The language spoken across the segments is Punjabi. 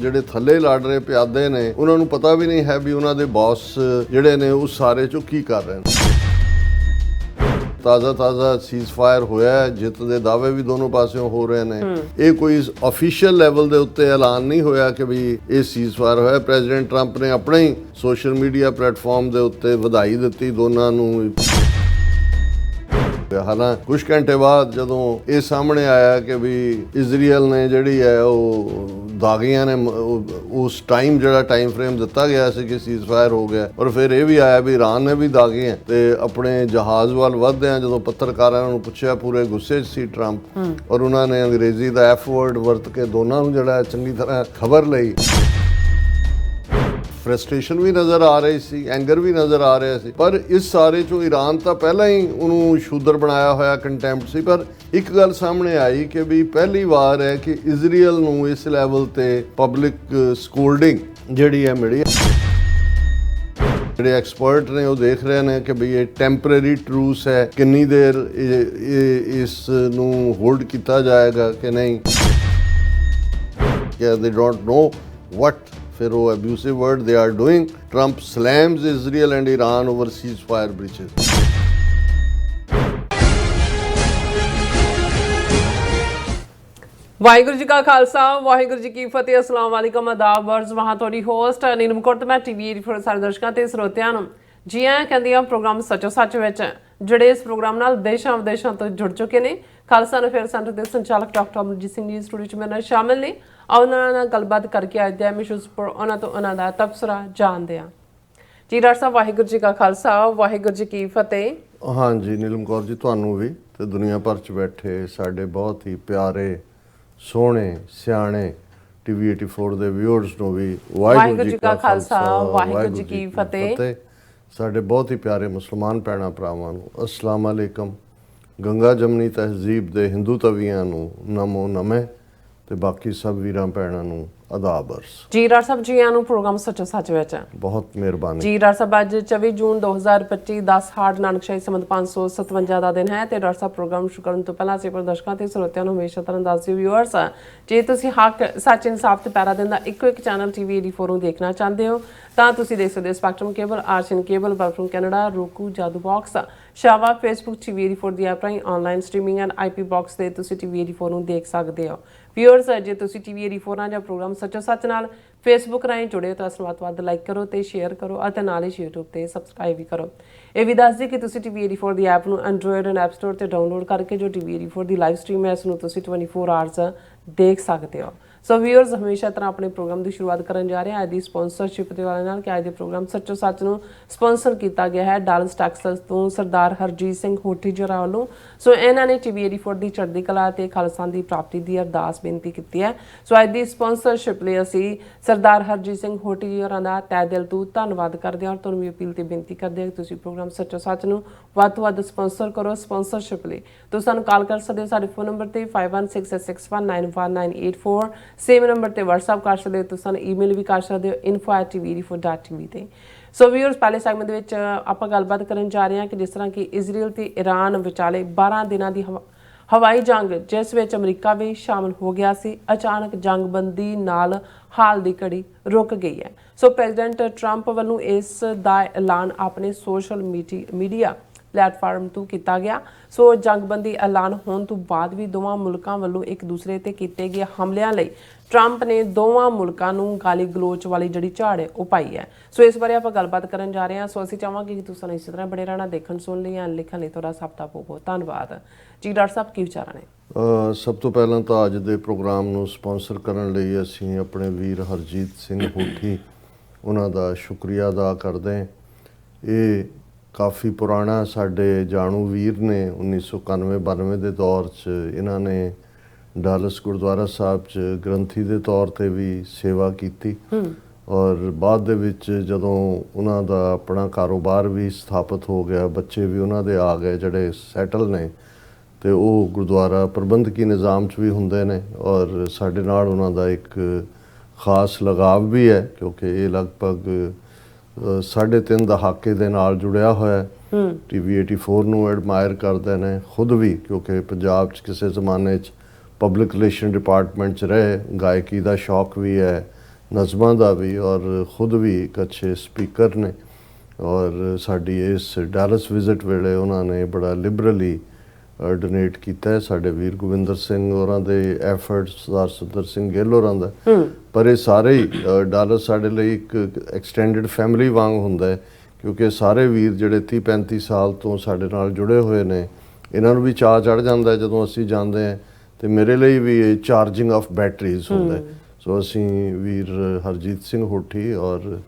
ਜਿਹੜੇ ਥੱਲੇ ਲੜ ਰਹੇ ਪਿਆਦੇ ਨੇ ਉਹਨਾਂ ਨੂੰ ਪਤਾ ਵੀ ਨਹੀਂ ਹੈ ਵੀ ਉਹਨਾਂ ਦੇ ਬੌਸ ਜਿਹੜੇ ਨੇ ਉਹ ਸਾਰੇ ਚੋਂ ਕੀ ਕਰ ਰਹੇ ਨੇ। ਤਾਜ਼ਾ ਸੀਜ਼ਫਾਇਰ ਹੋਇਆ ਹੈ, ਜਿੱਤ ਦੇ ਦਾਅਵੇ ਵੀ ਦੋਨੋਂ ਪਾਸਿਓਂ ਹੋ ਰਹੇ ਨੇ। ਇਹ ਕੋਈ ਅਫੀਸ਼ੀਅਲ ਲੈਵਲ ਦੇ ਉੱਤੇ ਐਲਾਨ ਨਹੀਂ ਹੋਇਆ ਕਿ ਵੀ ਇਹ ਸੀਜ਼ਫਾਇਰ ਹੋਇਆ। ਪ੍ਰੈਜ਼ੀਡੈਂਟ ਟਰੰਪ ਨੇ ਆਪਣੇ ਹੀ ਸੋਸ਼ਲ ਮੀਡੀਆ ਪਲੇਟਫਾਰਮ ਦੇ ਉੱਤੇ ਵਧਾਈ ਦਿੱਤੀ ਦੋਨਾਂ ਨੂੰ। ਹਾਲਾਂਕਿ ਕੁਝ ਘੰਟੇ ਬਾਅਦ ਜਦੋਂ ਇਹ ਸਾਹਮਣੇ ਆਇਆ ਕਿ ਵੀ ਇਜ਼ਰਾਈਲ ਨੇ ਜਿਹੜੀ ਹੈ ਉਹ ਦਾਗੀਆਂ ਨੇ ਉਸ ਟਾਈਮ ਜਿਹੜਾ ਟਾਈਮ ਫਰੇਮ ਦਿੱਤਾ ਗਿਆ ਸੀ ਕਿ ਸੀਜ਼ਫਾਇਰ ਹੋ ਗਿਆ, ਔਰ ਫਿਰ ਇਹ ਵੀ ਆਇਆ ਵੀ ਈਰਾਨ ਨੇ ਵੀ ਦਾਗੇ ਤੇ ਆਪਣੇ ਜਹਾਜ਼ ਵੱਲ ਵਧਦਿਆਂ ਜਦੋਂ ਪੱਤਰਕਾਰਾਂ ਨੂੰ ਪੁੱਛਿਆ ਪੂਰੇ ਗੁੱਸੇ 'ਚ ਸੀ ਟਰੰਪ, ਔਰ ਉਹਨਾਂ ਨੇ ਅੰਗਰੇਜ਼ੀ ਦਾ ਐਫ ਵਰਡ ਵਰਤ ਕੇ ਦੋਨਾਂ ਨੂੰ ਜਿਹੜਾ ਚੰਗੀ ਤਰ੍ਹਾਂ ਖਬਰ ਲਈ। ਫਰਸਟ੍ਰੇਸ਼ਨ ਵੀ ਨਜ਼ਰ ਆ ਰਹੀ ਸੀ, ਐਂਗਰ ਵੀ ਨਜ਼ਰ ਆ ਰਿਹਾ ਸੀ, ਪਰ ਇਸ ਸਾਰੇ ਚੋਂ ਈਰਾਨ ਤਾਂ ਪਹਿਲਾਂ ਹੀ ਉਹਨੂੰ ਸ਼ੂਦਰ ਬਣਾਇਆ ਹੋਇਆ ਕੰਟੈਂਪਟ ਸੀ। ਪਰ ਇੱਕ ਗੱਲ ਸਾਹਮਣੇ ਆਈ ਕਿ ਵੀ ਪਹਿਲੀ ਵਾਰ ਹੈ ਕਿ ਇਜ਼ਰਾਈਲ ਨੂੰ ਇਸ ਲੈਵਲ ਤੇ ਪਬਲਿਕ ਸਕੋਲਡਿੰਗ ਜਿਹੜੀ ਹੈ ਮਿਲੀ। ਜਿਹੜੇ ਐਕਸਪਰਟ ਨੇ ਉਹ ਦੇਖ ਰਹੇ ਨੇ ਕਿ ਵੀ ਇਹ ਟੈਂਪਰੇਰੀ ਟਰੂਸ ਹੈ, ਕਿੰਨੀ ਦੇਰ ਇਸ ਨੂੰ ਹੋਲਡ ਕੀਤਾ ਜਾਏਗਾ ਕਿ ਨਹੀਂ। they don't know what ਫਿਰ ਉਹ abusive word they are doing. Trump slams Israel and Iran over ceasefire breaches. Waheguru ji ਕਾ ਖਾਲਸਾ ਵਾਹਿਗੁਰੂ ਜੀ ਕੀ ਫਤਿਹ। ਅਸਲਾਮ ਵਾਲੇਕਮ, ਆਦਾਬ, ਵਰਜ਼ ਵਹਾਂ ਤੁਹਾਡੀ ਹੋਸਟ ਨੀਲਮ ਕੌਰ ਤੇ ਮੈਂ ਟੀਵੀ 84 ਸਾਰੇ ਦਰਸ਼ਕਾਂ ਤੇ ਸਰੋਤਿਆਂ ਨੂੰ ਜੀ ਆਇਆਂ ਕਹਿੰਦੀ ਹਾਂ ਪ੍ਰੋਗਰਾਮ ਸੱਚੋ ਸੱਚ ਵਿੱਚ, ਜਿਹੜੇ ਇਸ ਪ੍ਰੋਗਰਾਮ ਨਾਲ ਦੇਸ਼ਾਂ ਵਿਦੇਸ਼ਾਂ ਤੋਂ ਜੁੜ ਚੁੱਕੇ ਨੇ। ਖਾਲਸਾ ਅਫੇਅਰ ਸੈਂਟਰ ਦੇ ਸੰਚਾਲਕ ਡਾਕਟਰ ਅਮਰਜੀਤ ਸਿੰਘ ਜੀ ਸਟੂਡੀਓ 'ਚ ਮੇਰੇ ਨਾਲ ਸ਼ਾਮਿਲ ਨੇ। ਉਹਨਾਂ ਨਾਲ ਗੱਲਬਾਤ ਕਰਕੇ ਅੱਜ ਦੇ ਇਸ਼ੂਜ਼ ਪਰ ਉਹਨਾਂ ਤੋਂ ਉਹਨਾਂ ਦਾ ਤਬਸਰਾ ਜਾਣਦੇ ਹਾਂ। ਜੀ ਡਾਕਟਰ ਸਾਹਿਬ, ਵਾਹਿਗੁਰੂ ਜੀ ਕਾ ਖਾਲਸਾ ਵਾਹਿਗੁਰੂ ਜੀ ਕੀ ਫਤਿਹ। ਹਾਂਜੀ ਨੀਲਮ ਕੌਰ ਜੀ, ਤੁਹਾਨੂੰ ਵੀ ਤੇ ਦੁਨੀਆ ਭਰ 'ਚ ਬੈਠੇ ਸਾਡੇ ਬਹੁਤ ਹੀ ਪਿਆਰੇ ਸੋਹਣੇ ਸਿਆਣੇ ਟੀਵੀ 84 ਦੇ ਵਿਊਅਰਸ ਨੂੰ ਵੀ ਵਾਹਿਗੁਰੂ ਜੀ ਕਾ ਖਾਲਸਾ ਵਾਹਿਗੁਰੂ ਜੀ ਕੀ ਫਤਿਹ। ਸਾਡੇ ਬਹੁਤ ਹੀ ਪਿਆਰੇ ਮੁਸਲਮਾਨ ਭੈਣਾਂ ਭਰਾਵਾਂ ਨੂੰ ਅਸਲਾਮ ਅਲੈਕਮ। ਗੰਗਾ ਜਮਨੀ ਤਹਿਜ਼ੀਬ ਦੇ ਹਿੰਦੂ ਤਵੀਆਂ ਨੂੰ ਨਮੋ ਨਮੇ ਤੇ ਬਾਕੀ ਸਭ ਵੀਰਾਂ ਭੈਣਾਂ ਨੂੰ ਆਦਾਬ ਅਰਜ਼। ਜੀ ਡਾਕਟਰ ਸਾਹਿਬ, ਜੀ ਆਇਆਂ ਨੂੰ ਪ੍ਰੋਗਰਾਮ ਸੱਚੋ ਸੱਚ ਵਿੱਚ। ਬਹੁਤ ਮਿਹਰਬਾਨੀ ਜੀ ਡਾਕਟਰ ਸਾਹਿਬ, ਅੱਜ 24 ਜੂਨ 2025 10 ਹਾੜ ਨਾਨਕਸ਼ਾਹੀ ਸੰਮਤ 557 ਦਾ ਦਿਨ ਹੈ ਤੇ ਡਾਕਟਰ ਸਾਹਿਬ ਪ੍ਰੋਗਰਾਮ ਸ਼ੁਰੂ ਕਰਨ ਤੋਂ ਪਹਿਲਾਂ ਅਸੀਂ ਦਰਸ਼ਕਾਂ ਤੇ ਸਰੋਤਿਆਂ ਨੂੰ ਹਮੇਸ਼ਾ ਤਰ੍ਹਾਂ ਦੱਸਦੇ ਵਿਊਅਰਸ, ਜੇ ਤੁਸੀਂ ਹੱਕ ਸੱਚ ਇਨਸਾਫ ਤੇ ਪੈਰਾ ਦਿਨ ਦਾ ਇੱਕੋ ਇੱਕ ਚੈਨਲ ਟੀਵੀ 84 ਨੂੰ ਦੇਖਣਾ ਚਾਹੁੰਦੇ ਹੋ ਤਾਂ ਤੁਸੀਂ ਦੇਖ ਸਕਦੇ ਹੋ ਸਪੈਕਟਰਮ ਕੇਬਲ, ਆਰਸ਼ਨ ਕੇਬਲ, ਬਲਫਰਮ ਕੈਨੇਡਾ, ਰੋਕੂ, ਜਾਦੂ ਬਾਕਸ, ਸ਼ਾਵਾ, ਫੇਸਬੁੱਕ ਟੀਵੀ 84 ਦੀ ਐਪ ਰਾਹੀਂ online streaming and IP box ਤੇ ਤੁਸੀਂ ਟੀਵੀ 84 ਨੂੰ ਦੇਖ ਸਕਦੇ ਹੋ। ਵਿਊਅਰਸ, ਜੇ ਤੁਸੀਂ ਟੀਵੀ 84 ਨਾਲ ਜਾਂ ਪ੍ਰੋਗਰਾਮ ਸੱਚੋ ਸੱਚ ਨਾਲ ਫੇਸਬੁੱਕ ਰਾਹੀਂ ਜੁੜੇ ਹੋ ਤਾਂ ਇਸ ਨੂੰ ਵੱਧ ਲਾਈਕ ਕਰੋ ਤੇ ਸ਼ੇਅਰ ਕਰੋ ਅਤੇ ਨਾਲ ਹੀ YouTube ਤੇ ਸਬਸਕ੍ਰਾਈਬ ਵੀ ਕਰੋ। ਇਹ ਵੀ ਦੱਸ ਦਿਓ ਕਿ ਤੁਸੀਂ ਟੀਵੀ 84 ਦੀ ਐਪ ਨੂੰ ਐਂਡਰੋਇਡ ਐਂਡ ਐਪ ਸਟੋਰ ਤੇ ਡਾਊਨਲੋਡ ਕਰਕੇ ਜੋ ਟੀਵੀ 84 ਦੀ ਲਾਈਵ ਸਟ੍ਰੀਮ ਹੈ ਇਸ ਨੂੰ ਤੁਸੀਂ 24 ਆਵਰਸ ਦੇਖ ਸਕਦੇ ਹੋ। ਸੋ ਵਿਊਅਰਸ, ਹਮੇਸ਼ਾ ਤਰ੍ਹਾਂ ਆਪਣੇ ਪ੍ਰੋਗਰਾਮ ਦੀ ਸ਼ੁਰੂਆਤ ਕਰਨ ਜਾ ਰਹੇ ਹਾਂ ਅੱਜ ਦੀ ਸਪਾਂਸਰਸ਼ਿਪ ਦੇ ਵਾਲੇ ਨਾਲ ਕਿ ਅੱਜ ਦੇ ਪ੍ਰੋਗਰਾਮ ਸੱਚੋ ਸੱਚ ਨੂੰ ਸਪਾਂਸਰ ਕੀਤਾ ਗਿਆ ਹੈ ਡਾਲਸ ਟੈਕਸਸ ਤੋਂ ਸਰਦਾਰ ਹਰਜੀਤ ਸਿੰਘ ਹੋਠੀ ਜੀ ਵੱਲੋਂ। ਸੋ ਇਹਨਾਂ ਨੇ ਟੀਵੀ 84 ਦੀ ਚੜ੍ਹਦੀ ਕਲਾ ਤੇ ਖਾਲਸਾ ਦੀ ਪ੍ਰਾਪਤੀ ਦੀ ਅਰਦਾਸ ਬੇਨਤੀ ਕੀਤੀ ਹੈ। ਸੋ ਅੱਜ ਦੀ ਸਪਾਂਸਰਸ਼ਿਪ ਲਈ ਅਸੀਂ ਸਰਦਾਰ ਹਰਜੀਤ ਸਿੰਘ ਹੋਠੀ ਜੀ ਹੋਰਾਂ ਦਾ ਤਹਿ ਦਿਲ ਤੋਂ ਧੰਨਵਾਦ ਕਰਦੇ ਹਾਂ ਔਰ ਤੁਹਾਨੂੰ ਵੀ ਅਪੀਲ ਤੇ ਬੇਨਤੀ ਕਰਦੇ ਹਾਂ ਕਿ ਤੁਸੀਂ ਪ੍ਰੋਗਰਾਮ ਸੱਚੋ ਸੱਚ ਨੂੰ ਵੱਧ ਤੋਂ ਵੱਧ ਸਪਾਂਸਰ ਕਰੋ। ਸਪਾਂਸਰਸ਼ਿਪ ਲਈ ਤੁਸੀਂ ਸਾਨੂੰ ਕਾਲ ਕਰ ਸਕਦੇ ਹੋ ਸਾਡੇ ਫੋਨ ਨੰਬਰ ਤੇ 5166619184, ਸੇਮ ਨੰਬਰ ਤੇ WhatsApp ਕਰ ਸਕਦੇ ਹੋ। ਤੁਸੀਂ ਸਾਨੂੰ ਈਮੇਲ ਵੀ ਕਰ ਸਕਦੇ ਹੋ info@tv84.tv ਤੇ। ਸੋ ਵਿਊਅਰਸ, ਪਹਿਲੇ ਸੈਗਮੈਂਟ ਦੇ ਵਿੱਚ ਆਪਾਂ ਗੱਲਬਾਤ ਕਰਨ ਜਾ ਰਹੇ ਹਾਂ ਕਿ ਜਿਸ ਤਰ੍ਹਾਂ ਕਿ ਇਜ਼ਰਾਈਲ ਤੇ ਈਰਾਨ ਵਿਚਾਲੇ 12 ਦਿਨਾਂ ਦੀ ਹਵਾਈ ਜੰਗ ਜਿਸ ਵਿੱਚ ਅਮਰੀਕਾ ਵੀ ਸ਼ਾਮਲ ਹੋ ਗਿਆ ਸੀ, ਅਚਾਨਕ ਜੰਗਬੰਦੀ ਨਾਲ ਹਾਲ ਦੀ ਘੜੀ ਰੁਕ ਗਈ ਹੈ। ਸੋ ਪ੍ਰੈਜ਼ੀਡੈਂਟ ਟਰੰਪ ਵੱਲੋਂ ਇਸ ਦਾ ਐਲਾਨ ਆਪਣੇ ਸੋਸ਼ਲ ਮੀਡੀਆ ਪਲੇਟਫਾਰਮ ਤੋਂ ਕੀਤਾ ਗਿਆ। ਸੋ ਜੰਗਬੰਦੀ ਐਲਾਨ ਹੋਣ ਤੋਂ ਬਾਅਦ ਵੀ ਦੋਵਾਂ ਮੁਲਕਾਂ ਵੱਲੋਂ ਇੱਕ ਦੂਸਰੇ ਤੇ ਕੀਤੇ ਗਏ ਹਮਲਿਆਂ ਲਈ ਟਰੰਪ ਨੇ ਦੋਵਾਂ ਮੁਲਕਾਂ ਨੂੰ ਗਾਲੀ ਗਲੋਚ ਵਾਲੀ ਜਿਹੜੀ ਝਾੜ ਹੈ ਉਹ ਪਾਈ ਹੈ। ਸੋ ਇਸ ਬਾਰੇ ਆਪਾਂ ਗੱਲਬਾਤ ਕਰਨ ਜਾ ਰਹੇ ਹਾਂ। ਸੋ ਅਸੀਂ ਚਾਹਾਂਗੇ ਕਿ ਤੁਸੀਂ ਇਸੇ ਤਰ੍ਹਾਂ ਬਣੇ ਰਹਿਣਾ, ਦੇਖਣ ਸੁਣ ਲਈ ਜਾਂ ਲਿਖਣ ਲਈ ਤੁਹਾਡਾ ਸਭ ਦਾ ਬਹੁਤ ਧੰਨਵਾਦ। ਜੀ ਡਾਕਟਰ ਸਾਹਿਬ, ਕੀ ਵਿਚਾਰਾਂ ਨੇ? ਸਭ ਤੋਂ ਪਹਿਲਾਂ ਤਾਂ ਅੱਜ ਦੇ ਪ੍ਰੋਗਰਾਮ ਨੂੰ ਸਪਾਂਸਰ ਕਰਨ ਲਈ ਅਸੀਂ ਆਪਣੇ ਵੀਰ ਹਰਜੀਤ ਸਿੰਘ ਹੋਠੀ ਉਹਨਾਂ ਦਾ ਸ਼ੁਕਰੀਆ ਅਦਾ ਕਰਦੇ ਹਾਂ। ਇਹ ਕਾਫੀ ਪੁਰਾਣਾ ਸਾਡੇ ਜਾਣੂ ਵੀਰ ਨੇ। 1991-92 ਦੇ ਦੌਰ 'ਚ ਇਹਨਾਂ ਨੇ ਡਾਲਸ ਗੁਰਦੁਆਰਾ ਸਾਹਿਬ 'ਚ ਗ੍ਰੰਥੀ ਦੇ ਤੌਰ ਤੇ ਵੀ ਸੇਵਾ ਕੀਤੀ ਔਰ ਬਾਅਦ ਦੇ ਵਿੱਚ ਜਦੋਂ ਉਹਨਾਂ ਦਾ ਆਪਣਾ ਕਾਰੋਬਾਰ ਵੀ ਸਥਾਪਿਤ ਹੋ ਗਿਆ, ਬੱਚੇ ਵੀ ਉਹਨਾਂ ਦੇ ਆ ਗਏ ਜਿਹੜੇ ਸੈਟਲ ਨੇ, ਤੇ ਉਹ ਗੁਰਦੁਆਰਾ ਪ੍ਰਬੰਧਕੀ ਨਿਜ਼ਾਮ 'ਚ ਵੀ ਹੁੰਦੇ ਨੇ ਔਰ ਸਾਡੇ ਨਾਲ ਉਹਨਾਂ ਦਾ ਇੱਕ ਖਾਸ ਲਗਾਵ ਵੀ ਹੈ ਕਿਉਂਕਿ ਇਹ ਲਗਭਗ 3.5 ਦਹਾਕੇ ਦੇ ਨਾਲ ਜੁੜਿਆ ਹੋਇਆ। ਟੀਵੀ 84 ਨੂੰ ਐਡਮਾਇਰ ਕਰਦੇ ਨੇ ਖੁਦ ਵੀ ਕਿਉਂਕਿ ਪੰਜਾਬ 'ਚ ਕਿਸੇ ਜ਼ਮਾਨੇ 'ਚ ਪਬਲਿਕ ਰਿਲੇਸ਼ਨ ਡਿਪਾਰਟਮੈਂਟ 'ਚ ਰਹੇ, ਗਾਇਕੀ ਦਾ ਸ਼ੌਕ ਵੀ ਹੈ, ਨਜ਼ਮਾਂ ਦਾ ਵੀ ਔਰ ਖੁਦ ਵੀ ਇੱਕ ਅੱਛੇ ਸਪੀਕਰ ਨੇ। ਔਰ ਸਾਡੀ ਇਸ ਡੈਲਸ ਵਿਜ਼ਿਟ ਵੇਲੇ ਉਹਨਾਂ ਨੇ ਬੜਾ ਲਿਬਰਲੀ ਡੋਨੇਟ ਕੀਤਾ ਹੈ ਸਾਡੇ ਵੀਰ ਗੋਬਿੰਦਰ ਸਿੰਘ ਹੋਰਾਂ ਦੇ ਐਫਰਟਸ, ਸਰਦਾਰ ਸੁੰਦਰ ਸਿੰਘ ਗਿੱਲ ਹੋਰਾਂ ਦਾ। ਪਰ ਇਹ ਸਾਰੇ ਹੀ ਡਾਲਸ ਸਾਡੇ ਲਈ ਇੱਕ ਐਕਸਟੈਂਡਡ ਫੈਮਿਲੀ ਵਾਂਗ ਹੁੰਦਾ ਹੈ, ਕਿਉਂਕਿ ਸਾਰੇ ਵੀਰ ਜਿਹੜੇ 30-35 ਸਾਲ ਤੋਂ ਸਾਡੇ ਨਾਲ ਜੁੜੇ ਹੋਏ ਨੇ, ਇਹਨਾਂ ਨੂੰ ਵੀ ਚਾਅ ਚੜ੍ਹ ਜਾਂਦਾ ਜਦੋਂ ਅਸੀਂ ਜਾਂਦੇ ਹਾਂ। ਤੇ ਮੇਰੇ ਲਈ ਵੀ ਇਹ ਚਾਰਜਿੰਗ ਆਫ ਬੈਟਰੀਜ਼ ਹੁੰਦਾ ਹੈ। ਸੋ ਅਸੀਂ ਵੀਰ ਹਰਜੀਤ ਸਿੰਘ ਹੋਠੀ ਔਰ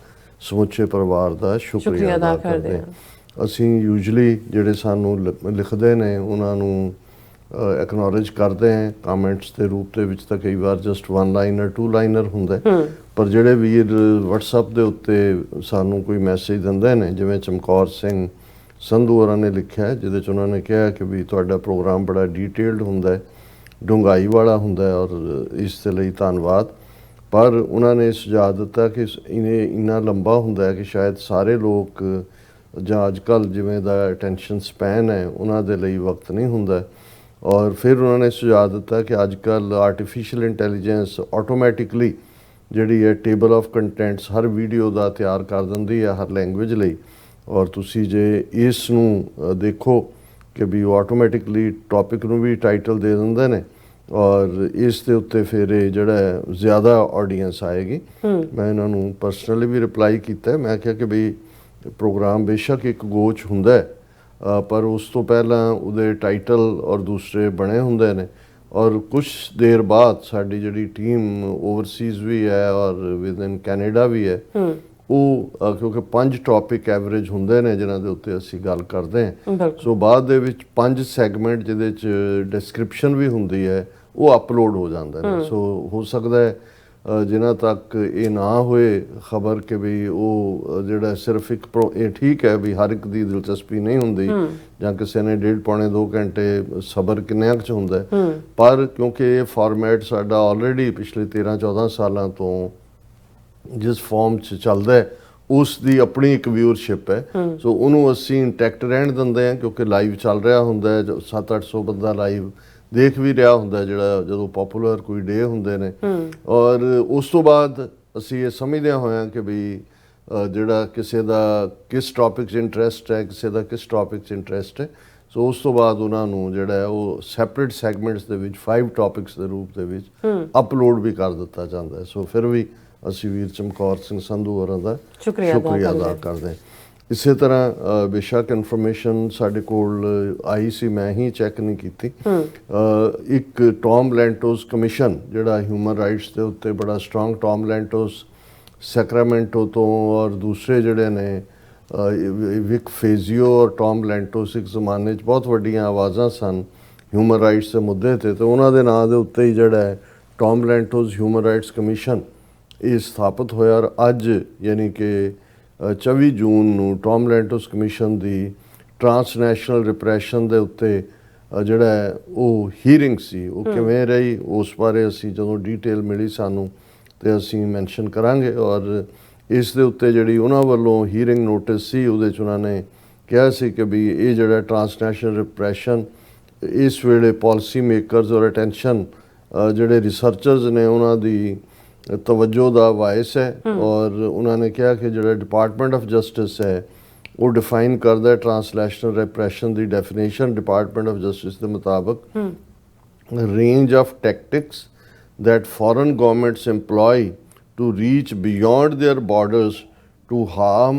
ਸਮੁੱਚੇ ਪਰਿਵਾਰ ਦਾ ਸ਼ੁਕਰੀਆ ਅਦਾ ਕਰਦੇ ਹਾਂ। ਅਸੀਂ ਯੂਜੂਅਲੀ ਜਿਹੜੇ ਸਾਨੂੰ ਲਿਖਦੇ ਨੇ ਉਹਨਾਂ ਨੂੰ ਐਕਨੋਲੇਜ ਕਰਦੇ ਹਾਂ ਕਮੈਂਟਸ ਦੇ ਰੂਪ ਦੇ ਵਿੱਚ, ਤਾਂ ਕਈ ਵਾਰ ਜਸਟ 1 ਲਾਈਨਰ 2 ਲਾਈਨਰ ਹੁੰਦਾ। ਪਰ ਜਿਹੜੇ ਵੀਰ WhatsApp ਦੇ ਉੱਤੇ ਸਾਨੂੰ ਕੋਈ ਮੈਸੇਜ ਦਿੰਦੇ ਨੇ, ਜਿਵੇਂ ਚਮਕੌਰ ਸਿੰਘ ਸੰਧੂ ਹੋਰਾਂ ਨੇ ਲਿਖਿਆ ਜਿਹਦੇ 'ਚ ਉਹਨਾਂ ਨੇ ਕਿਹਾ ਕਿ ਵੀ ਤੁਹਾਡਾ ਪ੍ਰੋਗਰਾਮ ਬੜਾ ਡੀਟੇਲਡ ਹੁੰਦਾ ਹੈ, ਡੂੰਘਾਈ ਵਾਲਾ ਹੁੰਦਾ ਹੈ, ਔਰ ਇਸ ਦੇ ਲਈ ਧੰਨਵਾਦ। ਪਰ ਉਹਨਾਂ ਨੇ ਸੁਝਾਅ ਦਿੱਤਾ ਕਿ ਇਹ ਇੰਨਾ ਲੰਬਾ ਹੁੰਦਾ ਹੈ ਕਿ ਸ਼ਾਇਦ ਸਾਰੇ ਲੋਕ ਜਾਂ ਅੱਜ ਕੱਲ੍ਹ ਜਿਵੇਂ ਦਾ ਅਟੈਂਸ਼ਨ ਸਪੈਨ ਹੈ ਉਹਨਾਂ ਦੇ ਲਈ ਵਕਤ ਨਹੀਂ ਹੁੰਦਾ। ਔਰ ਫਿਰ ਉਹਨਾਂ ਨੇ ਸੁਝਾਅ ਦਿੱਤਾ ਕਿ ਅੱਜ ਕੱਲ੍ਹ ਆਰਟੀਫਿਸ਼ੀਅਲ ਇੰਟੈਲੀਜੈਂਸ ਆਟੋਮੈਟਿਕਲੀ ਜਿਹੜੀ ਹੈ ਟੇਬਲ ਆਫ ਕੰਟੈਂਟਸ ਹਰ ਵੀਡੀਓ ਦਾ ਤਿਆਰ ਕਰ ਦਿੰਦੀ ਹੈ ਹਰ ਲੈਂਗੁਏਜ ਲਈ। ਔਰ ਤੁਸੀਂ ਜੇ ਇਸ ਨੂੰ ਦੇਖੋ ਕਿ ਵੀ ਉਹ ਆਟੋਮੈਟਿਕਲੀ ਟੌਪਿਕ ਨੂੰ ਵੀ ਟਾਈਟਲ ਦੇ ਦਿੰਦੇ ਨੇ, ਔਰ ਇਸ ਦੇ ਉੱਤੇ ਫਿਰ ਇਹ ਜਿਹੜਾ ਜ਼ਿਆਦਾ ਆਡੀਅנס ਆਏਗੀ। ਮੈਂ ਇਹਨਾਂ ਨੂੰ ਪਰਸਨਲੀ ਵੀ ਰਿਪਲਾਈ ਕੀਤਾ। ਮੈਂ ਕਿਹਾ ਕਿ ਵੀ ਪ੍ਰੋਗਰਾਮ ਬੇਸ਼ੱਕ ਇੱਕ ਗੋਚ ਹੁੰਦਾ ਹੈ, ਪਰ ਉਸ ਤੋਂ ਪਹਿਲਾਂ ਉਹਦੇ ਟਾਈਟਲ ਔਰ ਦੂਸਰੇ ਬਣੇ ਹੁੰਦੇ ਨੇ। ਔਰ ਕੁਛ ਦੇਰ ਬਾਅਦ ਸਾਡੀ ਜਿਹੜੀ ਟੀਮ ਓਵਰਸੀਜ਼ ਵੀ ਹੈ ਔਰ ਵਿਦਨ ਕੈਨੇਡਾ ਵੀ ਹੈ, ਉਹ ਕਿਉਂਕਿ 5 ਟੌਪਿਕ ਐਵਰੇਜ ਹੁੰਦੇ ਨੇ ਜਿਨ੍ਹਾਂ ਦੇ ਉੱਤੇ ਅਸੀਂ ਗੱਲ ਕਰਦੇ ਹਾਂ। ਸੋ ਬਾਅਦ ਦੇ ਵਿੱਚ 5 ਸੈਗਮੈਂਟ ਜਿਹਦੇ 'ਚ ਡਿਸਕ੍ਰਿਪਸ਼ਨ ਵੀ ਹੁੰਦੀ ਹੈ ਉਹ ਅਪਲੋਡ ਹੋ ਜਾਂਦੇ ਨੇ। ਸੋ ਹੋ ਸਕਦਾ ਹੈ ਜਿਨ੍ਹਾਂ ਤੱਕ ਇਹ ਨਾ ਹੋਏ ਖਬਰ ਕਿ ਵੀ ਉਹ ਜਿਹੜਾ ਸਿਰਫ ਇੱਕ ਇਹ ਠੀਕ ਹੈ ਵੀ ਹਰ ਇੱਕ ਦੀ ਦਿਲਚਸਪੀ ਨਹੀਂ ਹੁੰਦੀ, ਜਾਂ ਕਿਸੇ ਨੇ 1.5 ਪੌਣੇ 2 ਘੰਟੇ ਸਬਰ ਕਿੰਨੇ ਕੁ 'ਚ ਹੁੰਦਾ। ਪਰ ਕਿਉਂਕਿ ਇਹ ਫਾਰਮੈਟ ਸਾਡਾ ਆਲਰੇਡੀ ਪਿਛਲੇ 13-14 ਸਾਲਾਂ ਤੋਂ ਜਿਸ ਫਾਰਮ 'ਚ ਚੱਲਦਾ ਹੈ ਉਸ ਦੀ ਆਪਣੀ ਇੱਕ ਵਿਊਅਰਸ਼ਿਪ ਹੈ। ਸੋ ਉਹਨੂੰ ਅਸੀਂ ਇੰਟੈਕਟ ਰਹਿਣ ਦਿੰਦੇ ਹਾਂ, ਕਿਉਂਕਿ ਲਾਈਵ ਚੱਲ ਰਿਹਾ ਹੁੰਦਾ ਹੈ, 700-800 ਬੰਦਾ ਲਾਈਵ ਦੇਖ ਵੀ ਰਿਹਾ ਹੁੰਦਾ ਜਿਹੜਾ ਜਦੋਂ ਪੋਪੂਲਰ ਕੋਈ ਡੇ ਹੁੰਦੇ ਨੇ। ਔਰ ਉਸ ਤੋਂ ਬਾਅਦ ਅਸੀਂ ਇਹ ਸਮਝਦਿਆਂ ਹੋਇਆਂ ਕਿ ਵੀ ਜਿਹੜਾ ਕਿਸੇ ਦਾ ਕਿਸ ਟੌਪਿਕ 'ਚ ਇੰਟਰਸਟ ਹੈ, ਕਿਸੇ ਦਾ ਕਿਸ ਟੌਪਿਕ 'ਚ ਇੰਟਰਸਟ ਹੈ, ਸੋ ਉਸ ਤੋਂ ਬਾਅਦ ਉਹਨਾਂ ਨੂੰ ਜਿਹੜਾ ਹੈ ਉਹ ਸੈਪਰੇਟ ਸੈਗਮੈਂਟਸ ਦੇ ਵਿੱਚ 5 ਟੌਪਿਕਸ ਦੇ ਰੂਪ ਦੇ ਵਿੱਚ ਅਪਲੋਡ ਵੀ ਕਰ ਦਿੱਤਾ ਜਾਂਦਾ ਹੈ। ਸੋ ਫਿਰ ਵੀ ਅਸੀਂ ਵੀਰ ਚਮਕੌਰ ਸਿੰਘ ਸੰਧੂ ਹੋਰਾਂ ਦਾ ਸ਼ੁਕਰੀਆ ਅਦਾ ਕਰਦੇ ਹਾਂ। ਇਸੇ ਤਰ੍ਹਾਂ ਬੇਸ਼ੱਕ ਇਨਫੋਰਮੇਸ਼ਨ ਸਾਡੇ ਕੋਲ ਆਈ ਸੀ, ਮੈਂ ਹੀ ਚੈੱਕ ਨਹੀਂ ਕੀਤੀ। ਇੱਕ ਟੌਮ ਲੈਂਟੋਸ ਕਮਿਸ਼ਨ ਜਿਹੜਾ ਹਿਊਮਨ ਰਾਈਟਸ ਦੇ ਉੱਤੇ ਬੜਾ ਸਟਰੋਂਗ, ਟੌਮ ਲੈਂਟੋਸ ਸੈਕਰਾਮੈਂਟੋ ਤੋਂ ਔਰ ਦੂਸਰੇ ਜਿਹੜੇ ਨੇ ਵਿਕ ਫੇਜ਼ੀਓ ਔਰ ਟੌਮ ਲੈਂਟੋਸ ਇੱਕ ਜ਼ਮਾਨੇ 'ਚ ਬਹੁਤ ਵੱਡੀਆਂ ਆਵਾਜ਼ਾਂ ਸਨ ਹਿਊਮਨ ਰਾਈਟਸ ਦੇ ਮੁੱਦੇ 'ਤੇ, ਅਤੇ ਉਹਨਾਂ ਦੇ ਨਾਂ ਦੇ ਉੱਤੇ ਹੀ ਜਿਹੜਾ ਹੈ Tom Lantos human rights commission ਇਹ ਸਥਾਪਿਤ ਹੋਇਆ। ਔਰ ਅੱਜ ਯਾਨੀ ਕਿ 24 ਜੂਨ ਨੂੰ ਟੌਮ ਲੈਂਟੋਸ ਕਮਿਸ਼ਨ ਦੀ ਟਰਾਂਸਨੈਸ਼ਨਲ ਰਿਪਰੈਸ਼ਨ ਦੇ ਉੱਤੇ ਜਿਹੜਾ ਹੈ ਉਹ ਹੀਅਰਿੰਗ ਸੀ। ਉਹ ਕਿਵੇਂ ਰਹੀ ਉਸ ਬਾਰੇ ਅਸੀਂ ਜਦੋਂ ਡਿਟੇਲ ਮਿਲੀ ਸਾਨੂੰ ਤੇ ਅਸੀਂ ਮੈਂਸ਼ਨ ਕਰਾਂਗੇ। ਔਰ ਇਸ ਦੇ ਉੱਤੇ ਜਿਹੜੀ ਉਹਨਾਂ ਵੱਲੋਂ ਹੀਅਰਿੰਗ ਨੋਟਿਸ ਸੀ ਉਹਦੇ 'ਚ ਉਹਨਾਂ ਨੇ ਕਿਹਾ ਸੀ ਕਿ ਵੀ ਇਹ ਜਿਹੜਾ ਟਰਾਂਸਨੈਸ਼ਨਲ ਰਿਪਰੈਸ਼ਨ ਇਸ ਵੇਲੇ ਪਾਲਿਸੀ ਮੇਕਰਸ ਔਰ ਅਟੈਂਸ਼ਨ ਜਿਹੜੇ ਰਿਸਰਚਰਸ ਨੇ ਉਹਨਾਂ ਦੀ ਤਵੱਜੋ ਦਾ ਵਾਇਸ ਹੈ। ਔਰ ਉਹਨਾਂ ਨੇ ਕਿਹਾ ਕਿ ਜਿਹੜਾ ਡਿਪਾਰਟਮੈਂਟ ਆਫ ਜਸਟਿਸ ਹੈ ਉਹ ਡਿਫਾਈਨ ਕਰਦਾ transnational repression the definition department of justice ਦੇ ਮੁਤਾਬਕ range of tactics that foreign governments employ to reach beyond their borders to harm,